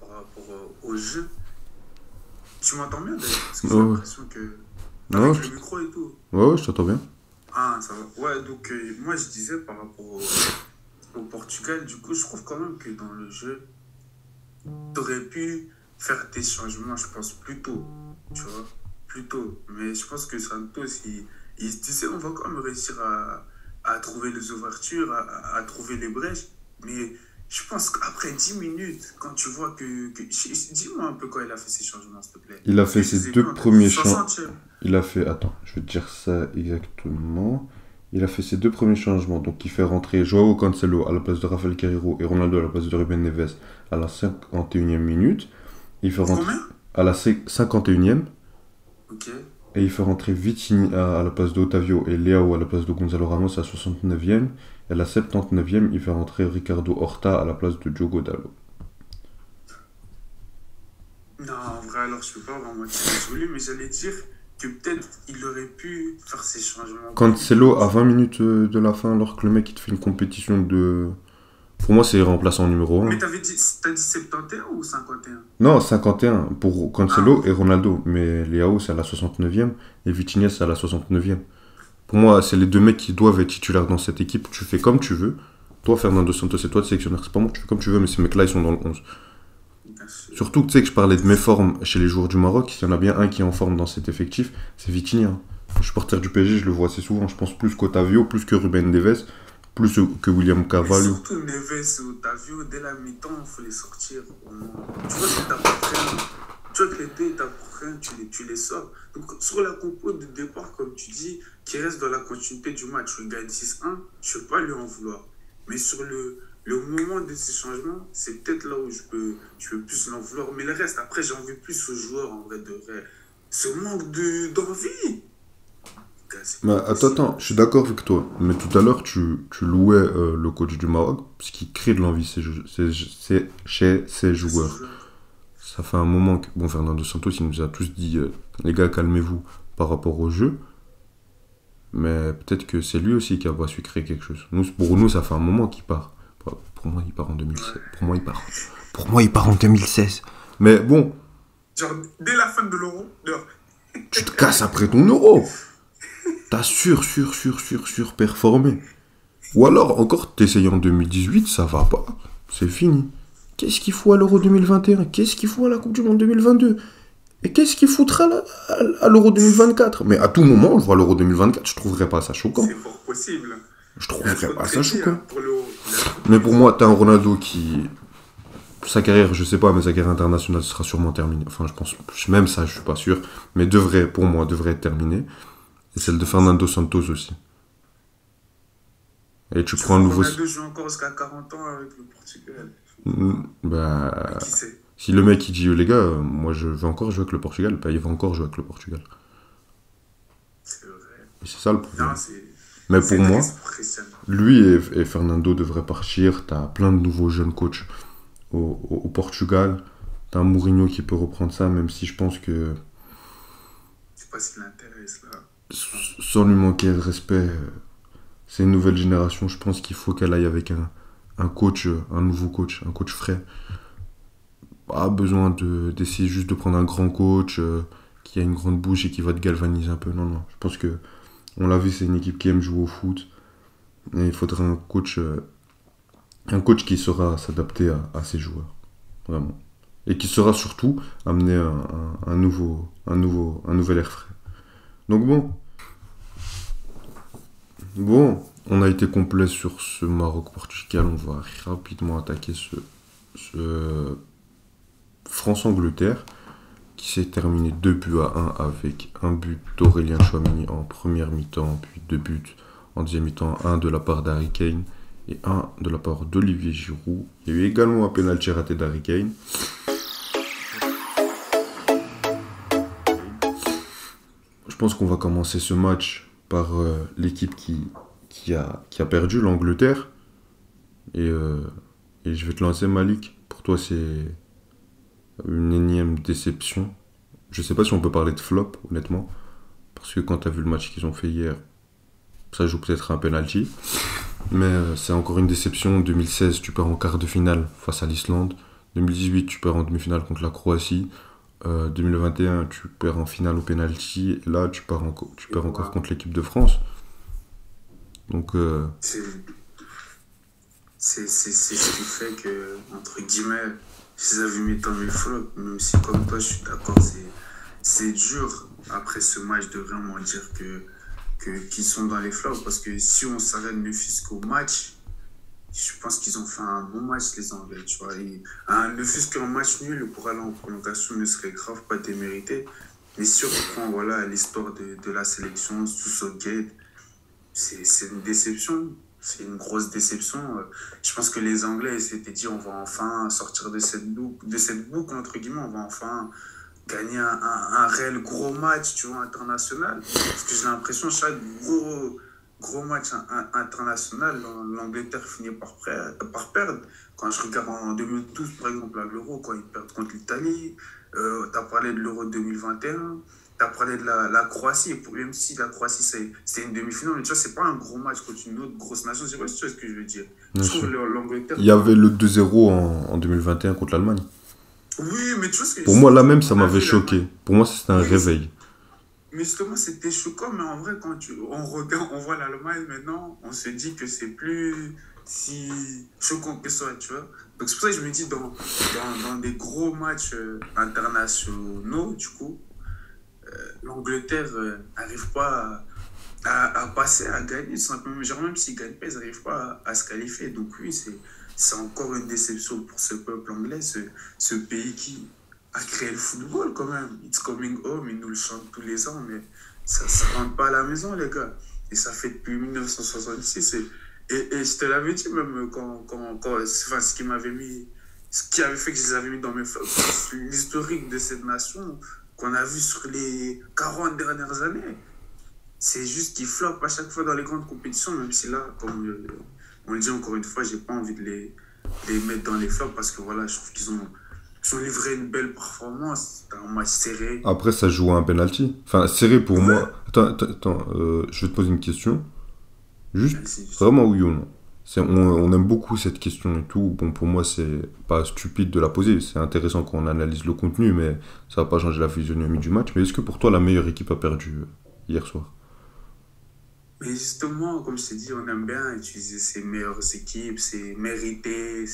par rapport au jeu. Tu m'entends bien d'ailleurs? Parce que j'ai l'impression que... Avec le micro et tout. Ouais, je t'entends bien. Ah, ça va. Ouais, donc moi je disais par rapport au Portugal, du coup, je trouve quand même que dans le jeu, t'aurais pu faire des changements, je pense, plus tôt. Tu vois, plus tôt. Mais je pense que Santos, tu sais, on va quand même réussir à trouver les ouvertures, à trouver les brèches. Mais je pense qu'après 10 minutes, quand tu vois dis-moi un peu quand il a fait ses changements, s'il te plaît. Il a fait Je les ses ai deux vus en premiers 60e. changements. Il a fait. Attends, je vais te dire ça exactement. Il a fait ses deux premiers changements. Donc, il fait rentrer Joao Cancelo à la place de Rafael Carrero et Ronaldo à la place de Ruben Neves à la 51e minute. Il fait rentrer Combien? à la 51e. Ok. Et il fait rentrer Vitinha à la place de Otavio et Leao à la place de Gonzalo Ramos à la 69e. Et à la 79e, il fait rentrer Ricardo Horta à la place de Diogo Dalot. Non, en vrai, alors je peux pas vraiment dire désolé, mais j'allais dire que peut-être il aurait pu faire ses changements. Cancelo à 20 minutes de la fin, alors que le mec il te fait une compétition de. Pour moi, c'est remplaçant numéro 1. Mais t'as dit 71 ou 51? Non, 51 pour Cancelo et Ronaldo. Mais Leao, c'est à la 69e et Vitinha, c'est à la 69e. Pour moi, c'est les deux mecs qui doivent être titulaires dans cette équipe. Tu fais comme tu veux. Toi, Fernando Santos, c'est toi le sélectionneur. C'est pas moi, tu fais comme tu veux, mais ces mecs-là, ils sont dans le 11. Surtout que tu sais que je parlais de mes formes chez les joueurs du Maroc. S'il y en a bien un qui est en forme dans cet effectif, c'est Vitinha. Je suis porteur du PSG, je le vois assez souvent. Je pense plus qu'Otavio, plus que Ruben Neves, plus que William Mais Carvalho. surtout Neves et Otavio, dès la mi-temps, il faut les sortir. Tu vois que t'as pas rien. Tu vois que les deux, t'as pas rien, tu les sors. Donc sur la compo de départ, comme tu dis, qui reste dans la continuité du match, tu gagnes 6-1, je ne peux pas lui en vouloir. Mais sur le moment de ces changements, c'est peut-être là où je peux plus l'en vouloir. Mais le reste, après, j'en veux plus aux joueurs en vrai de vrai. Ce manque d'envie. Mais attends, je suis d'accord avec toi. Mais tout à l'heure, tu louais le coach du Maroc parce qu'il crée de l'envie chez ses joueurs. Ça fait un moment que. Bon, Fernando Santos, il nous a tous dit les gars, calmez-vous par rapport au jeu. Mais peut-être que c'est lui aussi qui a pas su créer quelque chose. Pour nous, ça fait un moment qu'il part. Pour moi, il part en 2016. Pour moi, il part en 2016. Mais bon. Genre, dès la fin de l'euro, tu te casses après ton euro. T'as performé. Ou alors, encore, t'essayes en 2018, ça va pas. C'est fini. Qu'est-ce qu'il faut à l'Euro 2021? Qu'est-ce qu'il faut à la Coupe du Monde 2022? Et qu'est-ce qu'il foutra à l'Euro 2024? Mais à tout moment, on voit l'Euro 2024, je trouverais pas ça choquant. C'est fort possible. Je trouverais pas ça choquant. Mais pour moi, t'as un Ronaldo qui... Sa carrière, je sais pas, mais sa carrière internationale sera sûrement terminée. Enfin, je pense... Même ça, je suis pas sûr. Mais pour moi, devrait être terminée. Et celle de Fernando Santos aussi. Et tu prends un nouveau... Ronaldo joue encore jusqu'à 40 ans avec le Portugal. Bah... Qui sait? Si le mec il dit les gars, moi je vais encore jouer avec le Portugal, bah il va encore jouer avec le Portugal. C'est vrai. Et c'est ça le problème. Non, mais pour moi, pour lui et Fernando devraient partir. T'as plein de nouveaux jeunes coachs au Portugal. T'as un Mourinho qui peut reprendre ça, même si je pense que... Je sais pas s'il l'intéresse là. Sans lui manquer de respect, c'est une nouvelle génération. Je pense qu'il faut qu'elle aille avec un coach, un nouveau coach, un coach frais. Pas besoin d'essayer juste de prendre un grand coach qui a une grande bouche et qui va te galvaniser un peu. Non. Je pense que, on l'a vu, c'est une équipe qui aime jouer au foot. Et il faudrait un coach qui saura s'adapter à ses joueurs. Vraiment. Et qui saura surtout amener un nouvel air frais. Donc bon, on a été complet sur ce Maroc-Portugal. On va rapidement attaquer ce France-Angleterre, qui s'est terminé 2-1 avec un but d'Aurélien Tchouaméni en première mi-temps, puis 2 buts en deuxième mi-temps, un de la part d'Harry Kane et un de la part d'Olivier Giroud. Il y a eu également un pénalty raté d'Harry Kane. Je pense qu'on va commencer ce match par l'équipe qui a perdu, l'Angleterre. Et je vais te lancer, Malik. Pour toi, c'est une énième déception. Je sais pas si on peut parler de flop, honnêtement. Parce que quand tu as vu le match qu'ils ont fait hier, ça joue peut-être un penalty. Mais c'est encore une déception. 2016, tu perds en quart de finale face à l'Islande. 2018, tu perds en demi-finale contre la Croatie. 2021, tu perds en finale au penalty. Et là, tu perds encore contre l'équipe de France. Donc... C'est ce qui fait que, entre guillemets, je les avais mis dans mes flops, même si comme toi, je suis d'accord, c'est dur après ce match de vraiment dire qu'ils sont dans les flops, parce que si on s'arrête ne fût-ce qu'au match, je pense qu'ils ont fait un bon match, les Anglais, tu vois. Ne fût-ce qu'un match nul pour aller en prolongation ne serait grave pas démérité. Mais si on reprend voilà, l'histoire de la sélection sous Southgate, c'est une déception. C'est une grosse déception. Je pense que les Anglais s'étaient dit on va enfin sortir de cette boucle, entre guillemets, on va enfin gagner un réel gros match, tu vois, international. Parce que j'ai l'impression chaque gros match international, l'Angleterre finit par perdre. Quand je regarde en 2012, par exemple, à l'Euro, quand ils perdent contre l'Italie, tu as parlé de l'Euro 2021, tu as parlé de la Croatie, et même si la Croatie, c'est une demi-finale, mais tu vois, c'est pas un gros match contre une autre grosse nation. Je sais pas si tu vois ce que je veux dire. Bien je trouve sûr. l'Angleterre... Il y avait le 2-0 en 2021 contre l'Allemagne. Oui, mais tu vois ce que Pour moi, là même, ça m'avait choqué. Pour moi, c'était un réveil. Mais justement, c'était choquant, mais en vrai, quand on regarde, on voit l'Allemagne maintenant, on se dit que c'est plus si choquant que ça, tu vois. Donc c'est pour ça que je me dis, dans des gros matchs internationaux, du coup, l'Angleterre n'arrive pas à passer, à gagner, tout simplement. Genre, même s'ils ne gagnent pas, ils n'arrivent pas à se qualifier. Donc oui, c'est encore une déception pour ce peuple anglais, ce pays qui a créé le football quand même. It's coming home, ils nous le chantent tous les ans, mais ça ne rentre pas à la maison, les gars. Et ça fait depuis 1966. Et je te l'avais dit même enfin, ce qui avait fait que je les avais mis dans mes flops, l'historique de cette nation qu'on a vu sur les 40 dernières années. C'est juste qu'ils flopent à chaque fois dans les grandes compétitions, même si là, comme on le dit encore une fois, j'ai pas envie de les mettre dans les flops parce que voilà, je trouve qu'ils ont livré une belle performance. C'était un match serré. Après, ça joue à un penalty. Enfin, serré pour moi. Attends, je vais te poser une question. Juste, vraiment oui ou non. On aime beaucoup cette question et tout. Bon, pour moi, c'est pas stupide de la poser. C'est intéressant quand on analyse le contenu, mais ça va pas changer la physionomie du match. Mais est-ce que pour toi, la meilleure équipe a perdu hier soir? Mais justement, comme je t'ai dit, on aime bien utiliser ces meilleures équipes, c'est mérité,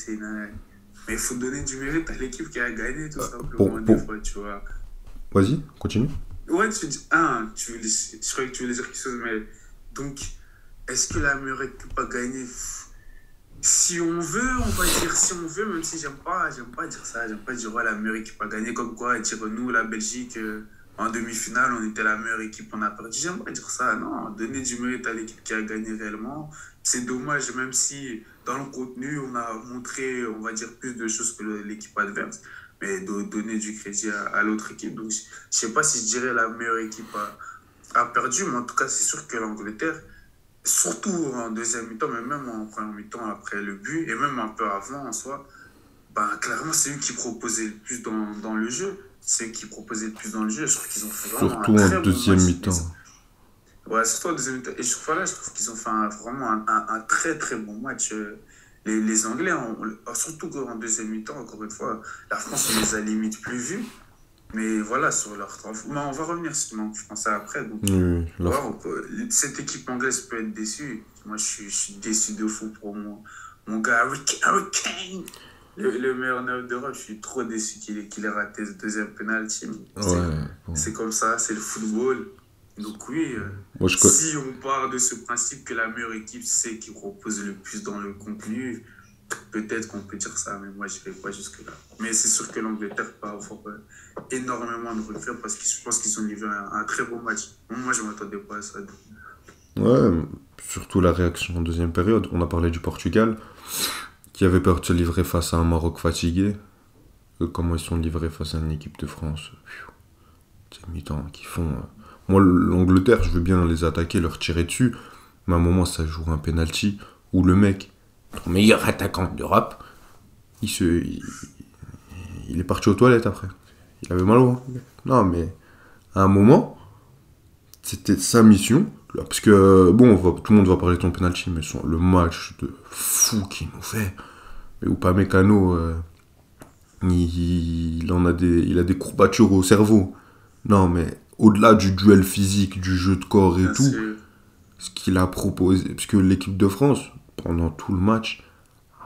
mais il faut donner du mérite à l'équipe qui a gagné, tout simplement, des fois, tu vois. Vas-y, continue. Ouais, tu dis, je croyais que tu voulais dire quelque chose, mais donc, est-ce que la meilleure équipe a gagné? Si on veut, on va dire si on veut, même si j'aime pas dire ça, j'aime pas dire ouais, la meilleure équipe a gagné, comme quoi dire nous, la Belgique, en demi-finale, on était la meilleure équipe, on a perdu. J'aime pas dire ça, non. Donner du mérite à l'équipe qui a gagné réellement. C'est dommage, même si dans le contenu, on a montré, on va dire, plus de choses que l'équipe adverse, mais de donner du crédit à l'autre équipe. Donc, je sais pas si je dirais la meilleure équipe a perdu, mais en tout cas, c'est sûr que l'Angleterre, surtout en deuxième mi-temps, mais même en première mi-temps après le but, et même un peu avant en soi, bah, clairement, c'est eux qui proposaient le plus dans le jeu. C'est eux qui proposaient le plus dans le jeu. Je trouve qu'ils ont fait vraiment surtout un très en bon deuxième match. mi-temps. Ouais, surtout en deuxième mi-temps. Et je trouve qu'ils ont fait vraiment un très très bon match. Les Anglais, surtout en deuxième mi-temps, encore une fois, la France, on les a limite plus vus. Mais voilà, sur leur temps. Mais on va revenir sur je pense ça après. Donc, Oui, cette équipe anglaise peut être déçue. Moi, je suis déçu de fou pour mon gars Harry Kane. Le meilleur neuf d'Europe, je suis trop déçu qu'il ait raté ce deuxième penalty. C'est comme ça, c'est le football. Donc oui, si on part de ce principe que la meilleure équipe, c'est qui propose le plus dans le contenu, peut-être qu'on peut dire ça, mais moi, je ne vais pas jusque-là. Mais c'est sûr que l'Angleterre peut avoir énormément de regrets parce que je pense qu'ils ont livré un très beau match. Moi, je ne m'attendais pas à ça. Ouais, surtout la réaction en deuxième période. On a parlé du Portugal, qui avait peur de se livrer face à un Maroc fatigué. Comment ils sont livrés face à une équipe de France. C'est mi-temps qui font... Moi, l'Angleterre, je veux bien les attaquer, leur tirer dessus, mais à un moment, ça joue un penalty où le mec, ton meilleur attaquant d'Europe, il est parti aux toilettes après. Il avait mal au ventre. Non, mais à un moment, c'était sa mission. Parce que, bon, tout le monde va parler de ton penalty, mais le match de fou qu'il nous fait. Mais Upamecano, il a des courbatures au cerveau. Non, mais au-delà du duel physique, du jeu de corps et tout, ce qu'il a proposé, parce que l'équipe de France, pendant tout le match,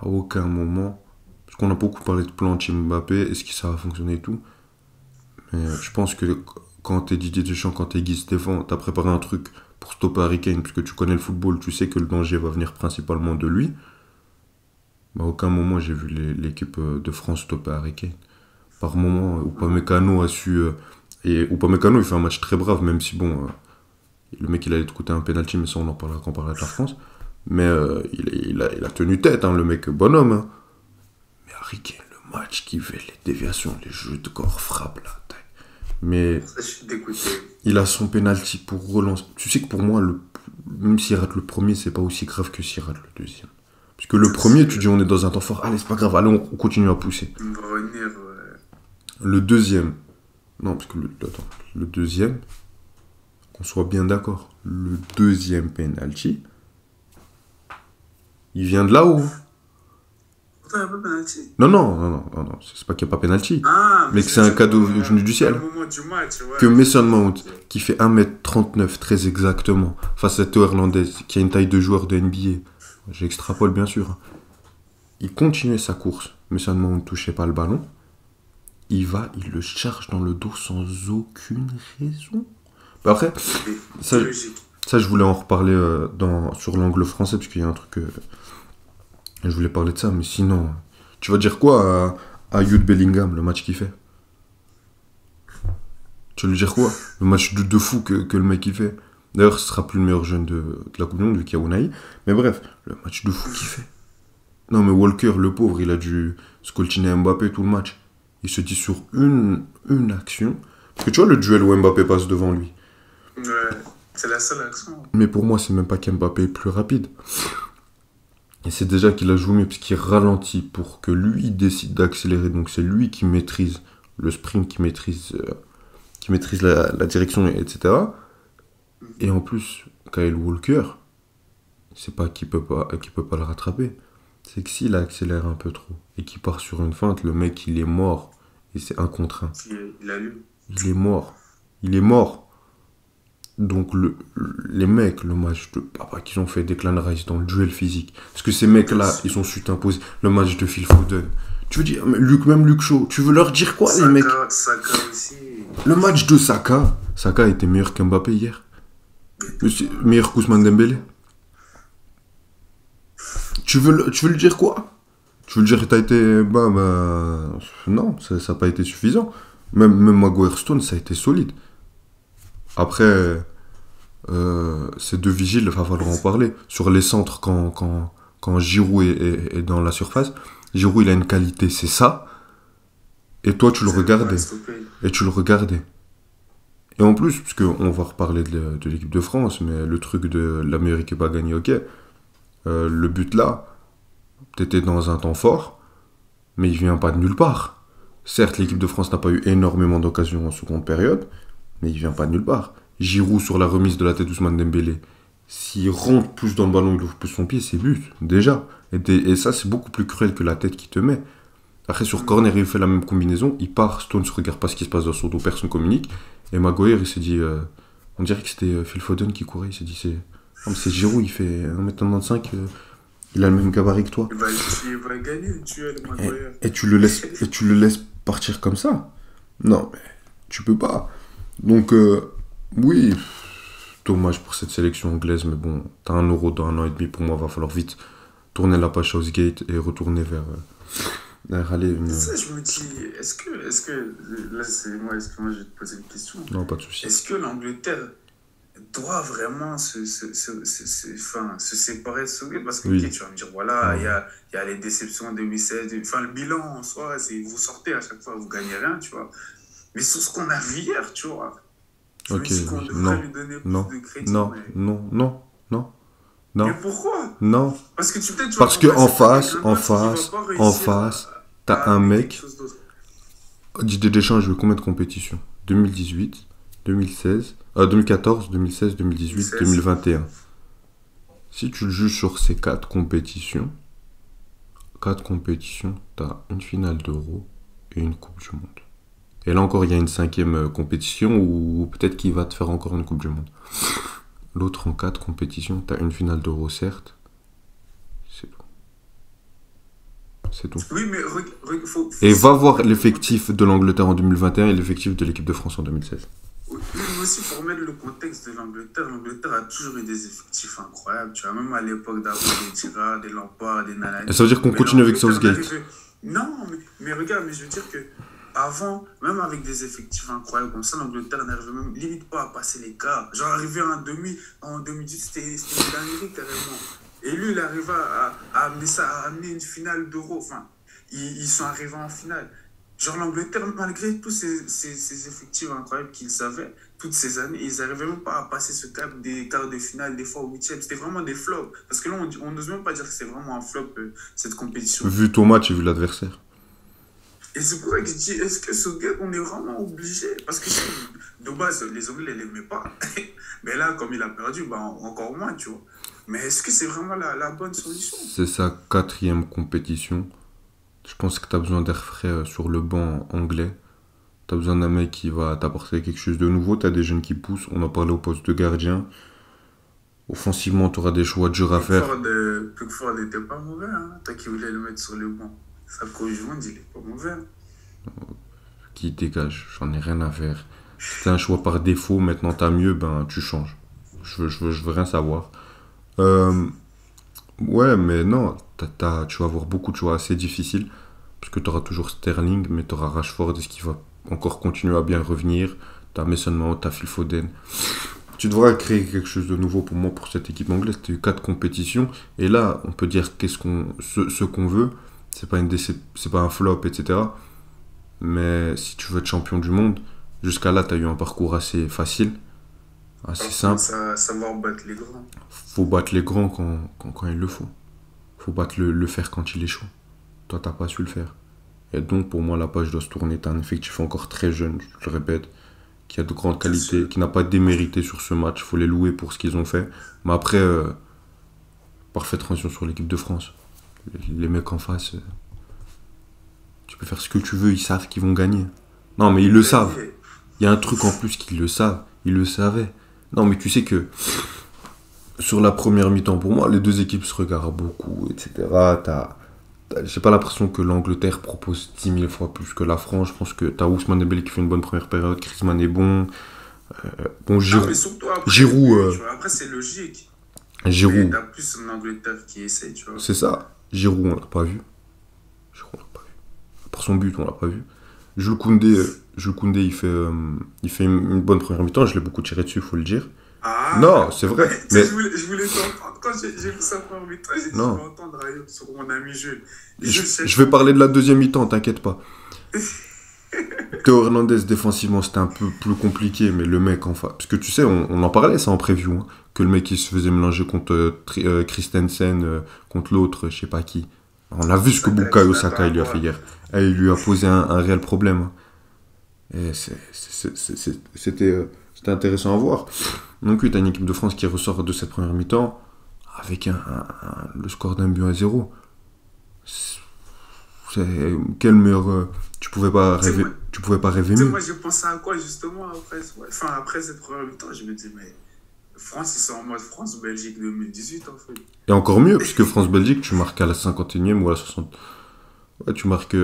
à aucun moment, parce qu'on a beaucoup parlé de plan anti-Mbappé, est-ce que ça va fonctionner et tout. Mais je pense que quand t'es Didier Deschamps, quand t'es Guy Stéphane, t'as préparé un truc pour stopper Harry Kane, puisque tu connais le football, tu sais que le danger va venir principalement de lui. Bah, à aucun moment j'ai vu l'équipe de France stopper Harry Kane. Par moment, Upamecano a su... et Upamecano, il fait un match très brave, même si, bon, le mec, il allait te coûter un penalty, mais ça, on en parlera quand on parlera de la France. Mais il a tenu tête, hein, le mec, bonhomme. Hein. Mais Harry Kane, le match qu'il fait, les déviations, les jeux de corps, frappe, là. Mais Ça, je suis dégoûté. il a son penalty pour relancer. Tu sais que pour moi, même s'il rate le premier, c'est pas aussi grave que s'il rate le deuxième. Parce que le premier, tu dis on est dans un temps fort, allez, c'est pas grave, allez, on continue à pousser. On va revenir. Le deuxième, non, parce que le deuxième, qu'on soit bien d'accord, le deuxième penalty, il vient de là-haut. Pourtant, il n'y a pas de penalty. Non, c'est pas qu'il n'y a pas penalty, Ah, mais que c'est un cadeau venu du ciel. Au moment du match, ouais. Que Mason Mount, qui fait 1m39 très exactement, face à Théo Hernandez, qui a une taille de joueur de NBA, j'extrapole bien sûr, il continuait sa course, Mason Mount ne touchait pas le ballon, il le charge dans le dos sans aucune raison. Bah après, ça je voulais en reparler sur l'angle français, parce qu'il y a un truc... je voulais parler de ça, mais sinon... Tu vas dire quoi à Jude Bellingham, le match qu'il fait? Tu vas lui dire quoi? Le match de fou que le mec il fait. D'ailleurs, ce sera plus le meilleur jeune de la Coupe du Monde, vu qu'il y a Unai. Mais bref, le match de fou qu'il fait. Non, mais Walker, le pauvre, il a dû scoltiner Mbappé tout le match. Il se dit sur une action. Parce que tu vois le duel où Mbappé passe devant lui. Ouais, c'est la seule action. Mais pour moi, c'est même pas qu'Mbappé est plus rapide. Et c'est déjà qu'il a joué mieux, parce qu'il ralentit pour que lui décide d'accélérer. Donc c'est lui qui maîtrise le sprint, qui maîtrise la direction, etc. Et en plus, Kyle Walker, c'est pas qu'il peut pas le rattraper. C'est que s'il accélère un peu trop et qu'il part sur une feinte, le mec, il est mort. Et c'est un contre un. Il a lu. Il est mort. Il est mort. Donc les mecs, le match de papa qu'ils ont fait Declan Rice dans le duel physique. Parce que ces mecs-là, ils ont su t'imposer. Le match de Phil Foden. Tu veux dire, même Luke Shaw, tu veux leur dire quoi, les mecs? Saka aussi. Le match de Saka était meilleur qu'Mbappé hier. Meilleur qu'Ousmane Dembélé. Tu veux lui dire quoi? Tu veux lui dire que t'as été... non, ça n'a pas été suffisant. Même Maguire Stone, ça a été solide. Après, ces deux vigiles, il va falloir en parler. Sur les centres, quand Giroud est dans la surface, Giroud, il a une qualité, c'est ça. Et toi, tu le regardais. Et en plus, parce qu'on va reparler de l'équipe de France, mais le truc de la meilleure équipe à gagner, ok. Le but là, t'étais dans un temps fort, mais il vient pas de nulle part. Certes, l'équipe de France n'a pas eu énormément d'occasions en seconde période, mais il vient pas de nulle part. Giroud sur la remise de la tête d'Ousmane Dembélé, s'il rentre plus dans le ballon, il ouvre plus son pied, c'est but, déjà. Et ça, c'est beaucoup plus cruel que la tête qu'il te met. Après, sur corner, il fait la même combinaison, il part, Stones ne regarde pas ce qui se passe dans son dos, personne communique. Et Maguire, il s'est dit, on dirait que c'était Phil Foden qui courait, il s'est dit, c'est Giroud, il fait 1m95, il a le même gabarit que toi. Il va gagner le duel, Maguire. Et tu le laisses partir comme ça? Non, mais tu peux pas. Donc, oui, dommage pour cette sélection anglaise, mais bon, t'as un Euro dans 1 an et demi, pour moi, va falloir vite tourner la page Southgate et retourner vers aller une... Ça, je me dis, est-ce que là, est-ce que moi, je vais te poser une question? Non, pas de souci. Est-ce que l'Angleterre doit vraiment se séparer de Southgate? Parce que, oui. Ok, tu vas me dire, voilà, il y a les déceptions de 2016, le bilan en soi, c'est vous sortez à chaque fois, vous gagnez rien, tu vois. Mais sur ce qu'on a vu hier, tu vois, je me dis qu'on devrait lui donner plus de crédit. Non. Mais pourquoi? Non. Parce que Parce qu'en face, t'as un mec. Didier Deschamps a joué combien de compétitions? 2018, 2016, 2014, 2016, 2018, 2021. Si tu le juges sur ces 4 compétitions, t'as une finale d'Euro et une Coupe du Monde. Et là encore, il y a une 5e compétition où peut-être qu'il va te faire encore une Coupe du Monde. L'autre en 4 compétitions, t'as une finale d'Euro, certes. C'est tout. C'est tout. Oui, mais Et va voir l'effectif de l'Angleterre en 2021 et l'effectif de l'équipe de France en 2016. Oui, mais aussi pour mettre le contexte de l'Angleterre a toujours eu des effectifs incroyables. Tu vois, même à l'époque d'avant, des Gerrard, des Lampard, des Nanani. Et ça veut dire qu'on continue avec Southgate. Non, mais regarde, mais je veux dire que avant, même avec des effectifs incroyables comme ça, l'Angleterre n'arrivait même limite pas à passer les quarts. Genre, arriver en 2018, c'était une dinguerie carrément. Et lui, il arriva à amener ça, à amener une finale d'Euro. Enfin, ils sont arrivés en finale. Genre, l'Angleterre, malgré tous ces effectifs incroyables qu'ils avaient, toutes ces années, ils n'arrivaient même pas à passer ce cap des quarts de finale, des fois au huitième. C'était vraiment des flops. Parce que là, on n'ose même pas dire que c'est vraiment un flop, cette compétition. Vu ton match et vu l'adversaire. Et c'est pour ça que je dis, est-ce que Southgate, on est vraiment obligé? Parce que de base, les Anglais ne l'aimaient pas. Mais là, comme il a perdu, bah, encore moins, tu vois. Mais est-ce que c'est vraiment la bonne solution? C'est sa 4e compétition. Je pense que tu as besoin d'air frais sur le banc anglais. Tu as besoin d'un mec qui va t'apporter quelque chose de nouveau. Tu as des jeunes qui poussent. On en parlait au poste de gardien. Offensivement, tu auras des choix durs à faire. Pickford n'était pas mauvais. Hein. Toi qui voulais le mettre sur le banc. Sa conjointe, il n'est pas mauvais. Qui dégage, j'en ai rien à faire. C'était un choix par défaut. Maintenant, tu as mieux, ben tu changes. Je veux rien savoir. Ouais, mais non, tu vas avoir beaucoup de choix assez difficiles. Parce que tu auras toujours Sterling, mais tu auras Rashford, est-ce qu'il va encore continuer à bien revenir? Tu as Mason Mount, tu as Phil Foden. Tu devras créer quelque chose de nouveau pour moi, pour cette équipe anglaise. Tu as eu 4 compétitions. Et là, on peut dire ce qu'on veut. C'est pas un flop, etc. Mais si tu veux être champion du monde, jusqu'à là, tu as eu un parcours assez facile. Assez simple. Savoir battre les grands. Faut battre les grands quand il le faut. Faut battre le faire quand il est chaud. Toi, t'as pas su le faire. Et donc, pour moi, la page doit se tourner. T'as un effectif encore très jeune, je le répète, qui a de grandes qualités, qui n'a pas démérité sur ce match. Faut les louer pour ce qu'ils ont fait. Mais après, parfaite transition sur l'équipe de France. Les mecs en face, tu peux faire ce que tu veux, ils savent qu'ils vont gagner. Non, mais ils le savent. Il y a un truc en plus qu'ils le savent. Ils le savaient. Non, mais tu sais que sur la première mi-temps, pour moi, les deux équipes se regardent beaucoup, etc. J'ai pas l'impression que l'Angleterre propose 10 000 fois plus que la France. Je pense que t'as Ousmane Dembélé qui fait une bonne première période, Griezmann est bon. Giroud. Après, c'est logique. Giroud. T'as plus en Angleterre qui essaie, tu vois. C'est ça. Giroud, on l'a pas vu. Par son but, on l'a pas vu. Jules Koundé, il fait une bonne première mi-temps. Je l'ai beaucoup tiré dessus, il faut le dire. Ah, non, c'est vrai. Mais... Je voulais t'entendre. Quand j'ai vu ça première mi-temps, j'ai dit, je vais entendre sur mon ami Jules. Je vais parler de la deuxième mi-temps, t'inquiète pas. Théo Hernandez, défensivement, c'était un peu plus compliqué, mais le mec, enfin... Parce que tu sais, on en parlait, ça, en preview, hein, que le mec, il se faisait mélanger contre Christensen, contre l'autre, je sais pas qui. On a vu ce que Bukayo Saka il lui a fait hier. Et il lui a posé un réel problème. Et c'était intéressant à voir. Donc oui, t'as une équipe de France qui ressort de cette première mi-temps avec le score d'un but à 0. Quel meilleur... Tu pouvais pas rêver mieux. Moi, j'ai pensé à quoi justement après cette première mi-temps? Je me dis, mais France, ils sont en mode France-Belgique 2018 en fait. Et encore mieux, puisque France-Belgique, tu marques à la 51e ou à la 60... Ouais, tu marques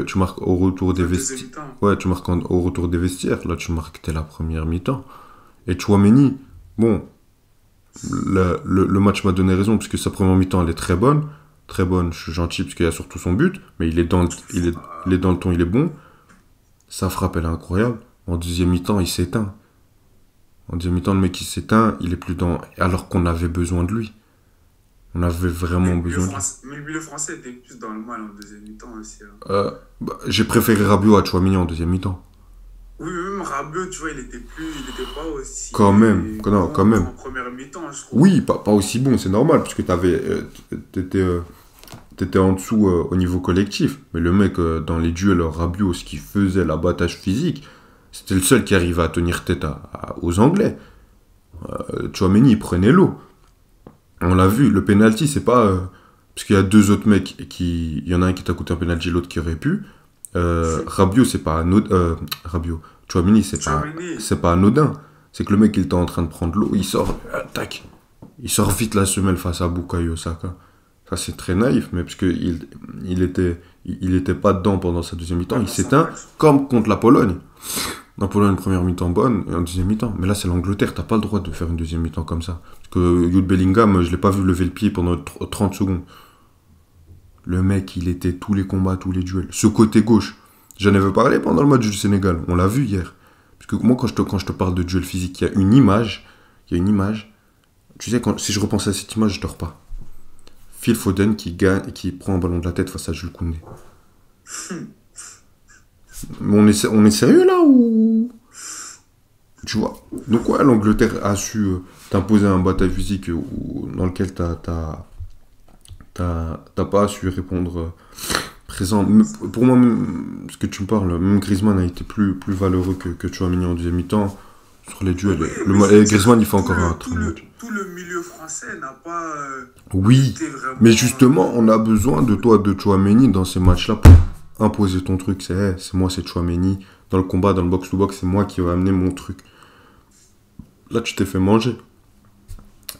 au retour des vestiaires. Ouais, tu marques au retour des vestiaires. Là, tu marques dès la première mi-temps. Et Tchouaméni, bon, le match m'a donné raison, parce que sa première mi-temps, elle est très bonne. Très bonne, je suis gentil, parce qu'il y a surtout son but. Mais il est dans le ton, il est bon. Sa frappe, elle est incroyable. En deuxième mi-temps, il s'éteint. En deuxième mi-temps, le mec, il s'éteint. Il est plus dans... Alors qu'on avait besoin de lui. On avait vraiment besoin de lui. Mais le Français était plus dans le mal en deuxième mi-temps aussi. J'ai préféré Rabiot à Tchouaméni en deuxième mi-temps. Oui, même Rabiot, tu vois, il était pas aussi... Quand même. En première mi-temps, je trouve. Oui, pas aussi bon, c'est normal, parce que t'étais en dessous au niveau collectif. Mais le mec, dans les duels, Rabiot, ce qu'il faisait, l'abattage physique, c'était le seul qui arrivait à tenir tête aux Anglais. Tchouaméni, il prenait l'eau. On l'a vu, le penalty, c'est pas... parce qu'il y a deux autres mecs, il y en a un qui t'a coûté un penalty, l'autre qui aurait pu. Rabiot, c'est pas anodin. Tchouaméni, c'est pas anodin. C'est que le mec, il était en train de prendre l'eau, il sort, tac. Il sort vite la semelle face à Bukayo Saka. Ça, c'est très naïf, mais parce qu'il il était pas dedans pendant sa deuxième mi-temps. Il Pendant son s'éteint match. comme contre la Pologne. La Pologne, première mi-temps bonne et en deuxième mi-temps. Mais là, c'est l'Angleterre. T'as pas le droit de faire une deuxième mi-temps comme ça. Parce que Jude Bellingham, je l'ai pas vu lever le pied pendant 30 secondes. Le mec, il était tous les combats, tous les duels. Ce côté gauche, j'en avais parlé pendant le match du Sénégal. On l'a vu hier. Parce que moi, quand je te parle de duel physique, il y a une image. Tu sais, si je repense à cette image, je dors pas. Phil Foden qui gagne, qui prend un ballon de la tête face à Jules Koundé. On est sérieux là ou... Tu vois. Donc ouais, l'Angleterre a su t'imposer un bataille physique dans lequel t'as pas su répondre présent. Pour moi, ce que tu me parles, même Griezmann a été plus valeureux que Tchouaméni en deuxième mi-temps sur les duels. Et Griezmann, il fait encore un très bon match. Tout le milieu français n'a pas Oui, été vraiment... mais justement, on a besoin de toi, de Tchouaméni dans ces matchs-là pour imposer ton truc. C'est moi, c'est Tchouaméni. Dans le combat, dans le box-to-box, c'est moi qui vais amener mon truc. Là, tu t'es fait manger.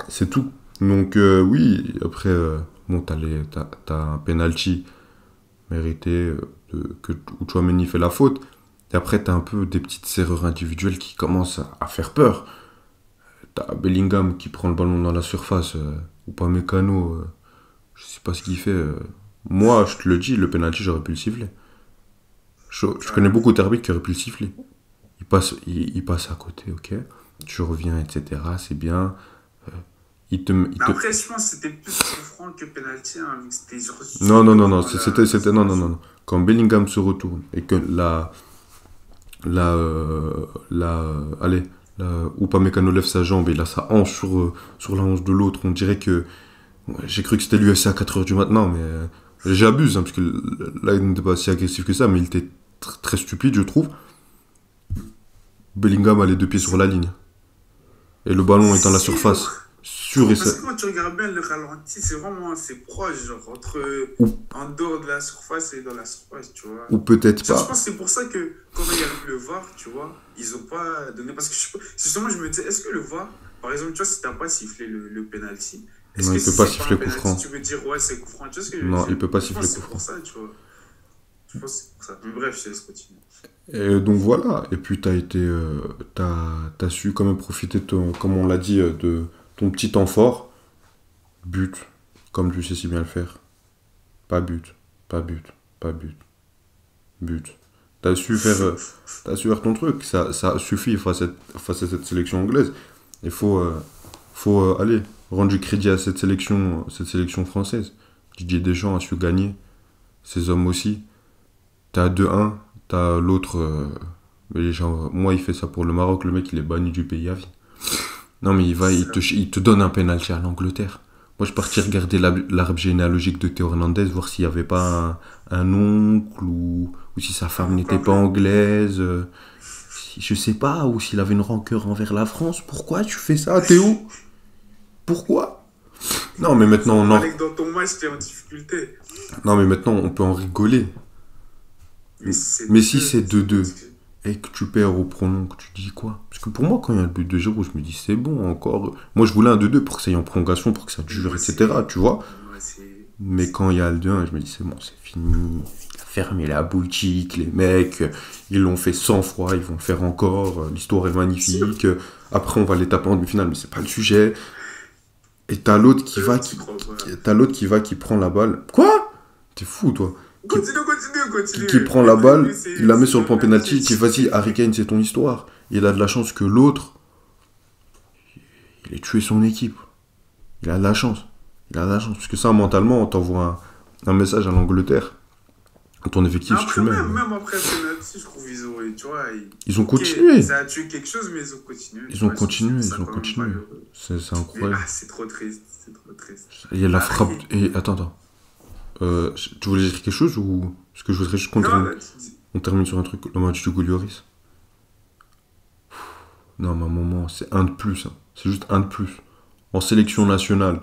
C'est tout. Donc, oui, après, bon, t'as un penalty mérité où Tchouaméni fait la faute. Et après, t'as un peu des petites erreurs individuelles qui commencent à faire peur. T'as Bellingham qui prend le ballon dans la surface, ou pas Mécano, je sais pas ce qu'il fait. Moi, je te le dis, le penalty, j'aurais pu le siffler. Je connais beaucoup d'arbitres qui auraient pu le siffler. Il passe à côté, ok. Tu reviens, etc. C'est bien. Après, je pense que c'était plus souffrant que penalty, hein, vu que c'était genre... Non. C'était non. Quand Bellingham se retourne et que Upamecano lève sa jambe et il a sa hanche sur la hanche de l'autre, on dirait que... J'ai cru que c'était l'UFC à 4h du matin, mais j'abuse, hein, parce que là, il n'était pas si agressif que ça, mais il était très stupide, je trouve. Bellingham a les deux pieds sur la ligne. Et le ballon est dans la surface. Sûr et Parce certain. que quand tu regardes bien le ralenti, c'est vraiment assez proche, genre en dehors de la surface et dans la surface, tu vois. Ou peut-être Je pense pas. que c'est pour ça que quand il y a eu le VAR, tu vois, ils ont pas donné. Parce que justement, je me disais, est-ce que le VAR, par exemple, tu vois, si t'as pas sifflé le penalty, est-ce Non, que il peut si pas c'est siffler un coup penalty, franc. tu peux dire, ouais, c'est coup franc, tu vois ce que je veux Non, dire. il peut pas Je siffler pense que coup c'est pour franc. ça, tu vois. Je pense que c'est pour ça. Mais bref, je te laisse continuer. Et donc voilà. Et puis t'as su quand même profiter, comme on l'a dit, de ton petit temps fort. But, comme tu sais si bien le faire. Pas but. T'as su faire ton truc. Ça suffit face à cette sélection anglaise. Il faut aller rendre du crédit à cette sélection française. Didier Deschamps a su gagner. Ces hommes aussi. T'as 2-1. T'as l'autre... moi, il fait ça pour le Maroc. Le mec, il est banni du pays à vie. Non, mais il te donne un penalty à l'Angleterre. Moi, je partais regarder l'arbre généalogique de Théo Hernandez, voir s'il n'y avait pas un oncle ou si sa femme n'était pas anglaise. Je sais pas, ou s'il avait une rancœur envers la France. Pourquoi tu fais ça, Théo? Pourquoi? Non, mais maintenant, Dans ton match, t'es en difficulté. Non, mais maintenant, on peut en rigoler. Mais si c'est 2-2 et que tu perds au pronom, que tu dis quoi? Parce que pour moi, quand il y a le but de 0, je me dis c'est bon, encore. Moi, je voulais un 2-2 pour que ça aille en prolongation, pour que ça dure, etc. Tu vois? Mais quand il y a le 2-1, je me dis c'est bon, c'est fini. Fermez la boutique, les mecs. Ils l'ont fait 100 fois, ils vont le faire encore. L'histoire est magnifique. Après, on va les taper en demi-finale, mais c'est pas le sujet. Et t'as l'autre qui prend la balle. Quoi? T'es fou, toi? Continue. Qui prend la balle, il la met sur le point penalty, il dit vas-y, Harry Kane, c'est ton histoire. Il a de la chance que l'autre, il ait tué son équipe. Il a de la chance. Parce que ça, mentalement, on t'envoie un message à l'Angleterre. Ton effectif, après, tu le mets. Même après le penalty, je trouve ils ont continué. Ça a tué quelque chose, mais ils ont continué. Ils ont continué. C'est incroyable. C'est trop triste. Il y a la frappe. Et attends. Tu voulais dire quelque chose ou... Parce que je voudrais juste qu'on termine sur un truc. Le match du Goulioris. Non, mais à un moment, c'est un de plus. Hein. C'est juste un de plus. En sélection nationale,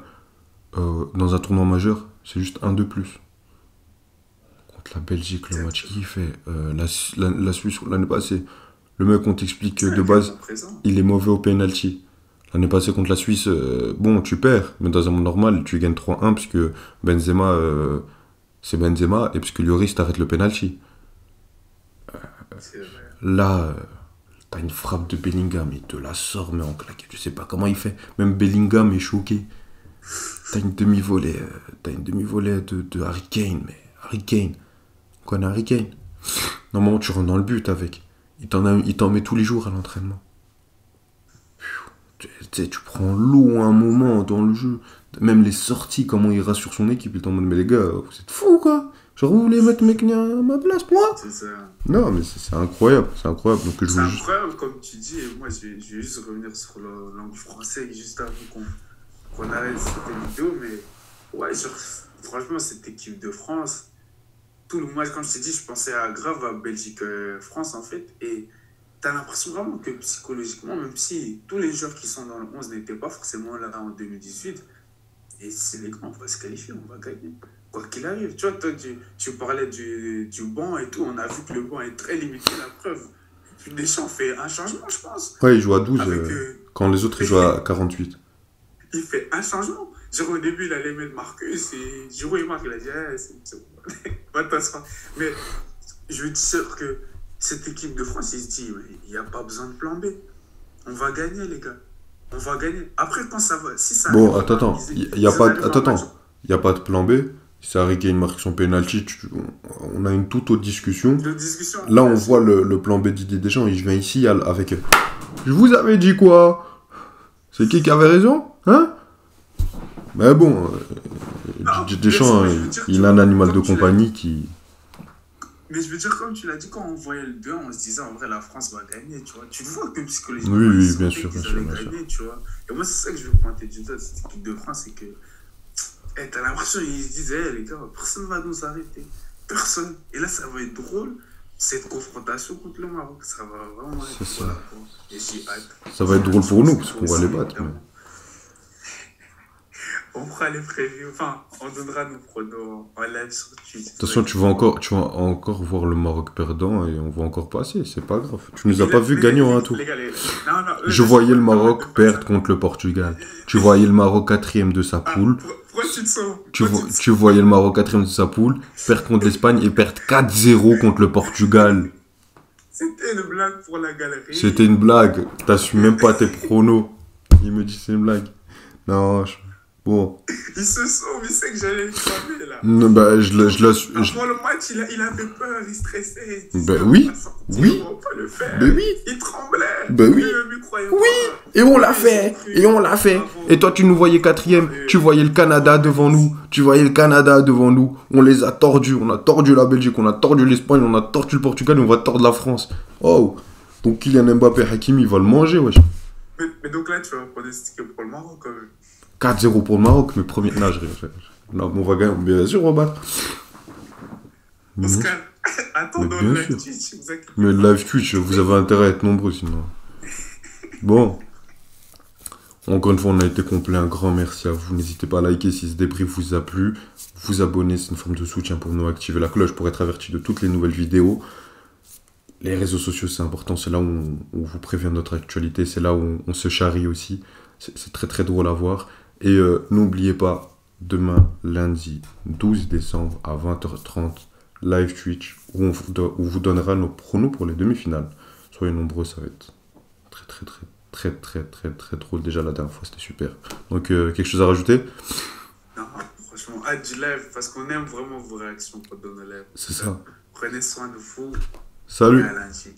dans un tournoi majeur, c'est juste un de plus. Contre la Belgique, le match qu'il fait. La Suisse, l'année passée. Le mec, on t'explique que de base, il est mauvais au penalty. L'année passée contre la Suisse, bon, tu perds, mais dans un monde normal, tu gagnes 3-1 puisque Benzema c'est Benzema, et parce que Lloris t'arrête le penalty. C'est vrai. Là, t'as une frappe de Bellingham, il te la sort, mais en claquette. Je sais pas comment il fait. Même Bellingham est choqué. T'as une demi-volée de Harry Kane, mais Harry Kane. On connaît Harry Kane. Normalement, tu rentres dans le but avec. Il t'en met tous les jours à l'entraînement. Tu sais, tu prends l'eau à un moment dans le jeu. Même les sorties, comment il rassure son équipe. Il est en mode, mais les gars, vous êtes fous, quoi. Genre, vous voulez mettre mec à ma place, moi? C'est ça. Non, mais c'est incroyable. C'est incroyable. Donc, je C'est veux juste... incroyable, comme tu dis. Et moi, je vais juste revenir sur la langue française juste avant qu'on arrête cette vidéo. Mais ouais, genre, franchement, cette équipe de France, tout le match, quand je t'ai dit, je pensais grave à Belgique-France, en fait. Et t'as l'impression vraiment que psychologiquement, même si tous les joueurs qui sont dans le 11 n'étaient pas forcément là en 2018, et c'est les grands, on va se qualifier, on va gagner. Quoi qu'il arrive. Tu vois, toi, tu parlais du banc et tout. On a vu que le banc est très limité, la preuve. Et puis Deschamps fait un changement, je pense. Ouais, il joue à 12, Avec, quand les autres, ils jouent à 48. Il fait un changement. Genre, au début, il allait mettre Marcus et Giroud, il marque. Il a dit, c'est bon. Va t'asseoir. Mais je veux dire que cette équipe de France, il se dit, il n'y a pas besoin de plan B. On va gagner, les gars. On va gagner. Après, quand ça va, si ça Bon, arrive, attends. Il n'y a pas de plan B. Si Harry Kane marque son penalty, on a une toute autre discussion. Là, on voit le plan B d'Didier Deschamps. Il vient ici avec... Je vous avais dit quoi? C'est qui avait raison? Hein? Mais bon, Didier Deschamps, il a un animal de compagnie qui... Mais je veux dire, comme tu l'as dit, quand on voyait le 2, on se disait en vrai la France va gagner, tu vois. Tu vois que psychologiquement, oui, bien sûr, gagner, tu vois. Et moi, c'est ça que je veux pointer du doigt de cette équipe de France, c'est que t'as l'impression qu'ils se disaient, les gars, personne ne va nous arrêter. Personne. Et là, ça va être drôle, cette confrontation contre le Maroc. Ça va vraiment être drôle. Et j'ai hâte. Ça va être drôle pour nous, parce qu'on va les battre. Mais... On fera les prévus, enfin, on donnera nos pronos en live sur Twitch. De toute façon, tu vas encore voir le Maroc perdant et on va encore passer, c'est pas grave. Tu nous as pas vu gagnant à tout. Je voyais le Maroc perdre contre le Portugal. Tu voyais le Maroc 4e de sa poule. Pourquoi tu te sens tu voyais le Maroc 4e de sa poule perdre contre l'Espagne et perdre 4-0 contre le Portugal. C'était une blague pour la galerie. C'était une blague. T'assumes même pas tes pronos. Il me dit c'est une blague. Non, bon. Il se sauve, il sait que j'allais le cramer là. Non, bah, je Avant le match, il avait peur, il stressait. Il disait, oui. On va pas le faire. Oui. Il tremblait. Oui. Et on l'a fait. Et toi, tu nous voyais 4e. Tu voyais le Canada devant nous. On les a tordus. On a tordu la Belgique, on a tordu l'Espagne, on a tordu le Portugal et on va tordre la France. Oh. Donc Kylian Mbappé, Hakimi, il va le manger, wesh. Mais donc là, tu vas pronostiquer pour le Maroc quand même. 4-0 pour le Maroc, mais premier... Non, on va gagner, bien sûr, on va battre. Oscar, attends dans le live Twitch. Mais le live Twitch, vous avez intérêt à être nombreux, sinon. Bon. Encore une fois, on a été complet. Un grand merci à vous. N'hésitez pas à liker si ce débrief vous a plu. Vous abonner, c'est une forme de soutien pour nous. Activer la cloche pour être averti de toutes les nouvelles vidéos. Les réseaux sociaux, c'est important. C'est là où on vous prévient de notre actualité. C'est là où on se charrie aussi. C'est très très drôle à voir. Et n'oubliez pas, demain, lundi 12 décembre à 20h30, live Twitch, où on vous donnera nos pronos pour les demi-finales. Soyez nombreux, ça va être très drôle. Déjà, la dernière fois, c'était super. Donc, quelque chose à rajouter? Non, franchement, hâte du live, parce qu'on aime vraiment vos réactions pendant le live. C'est ça. Prenez soin de vous. Salut. Et à lundi.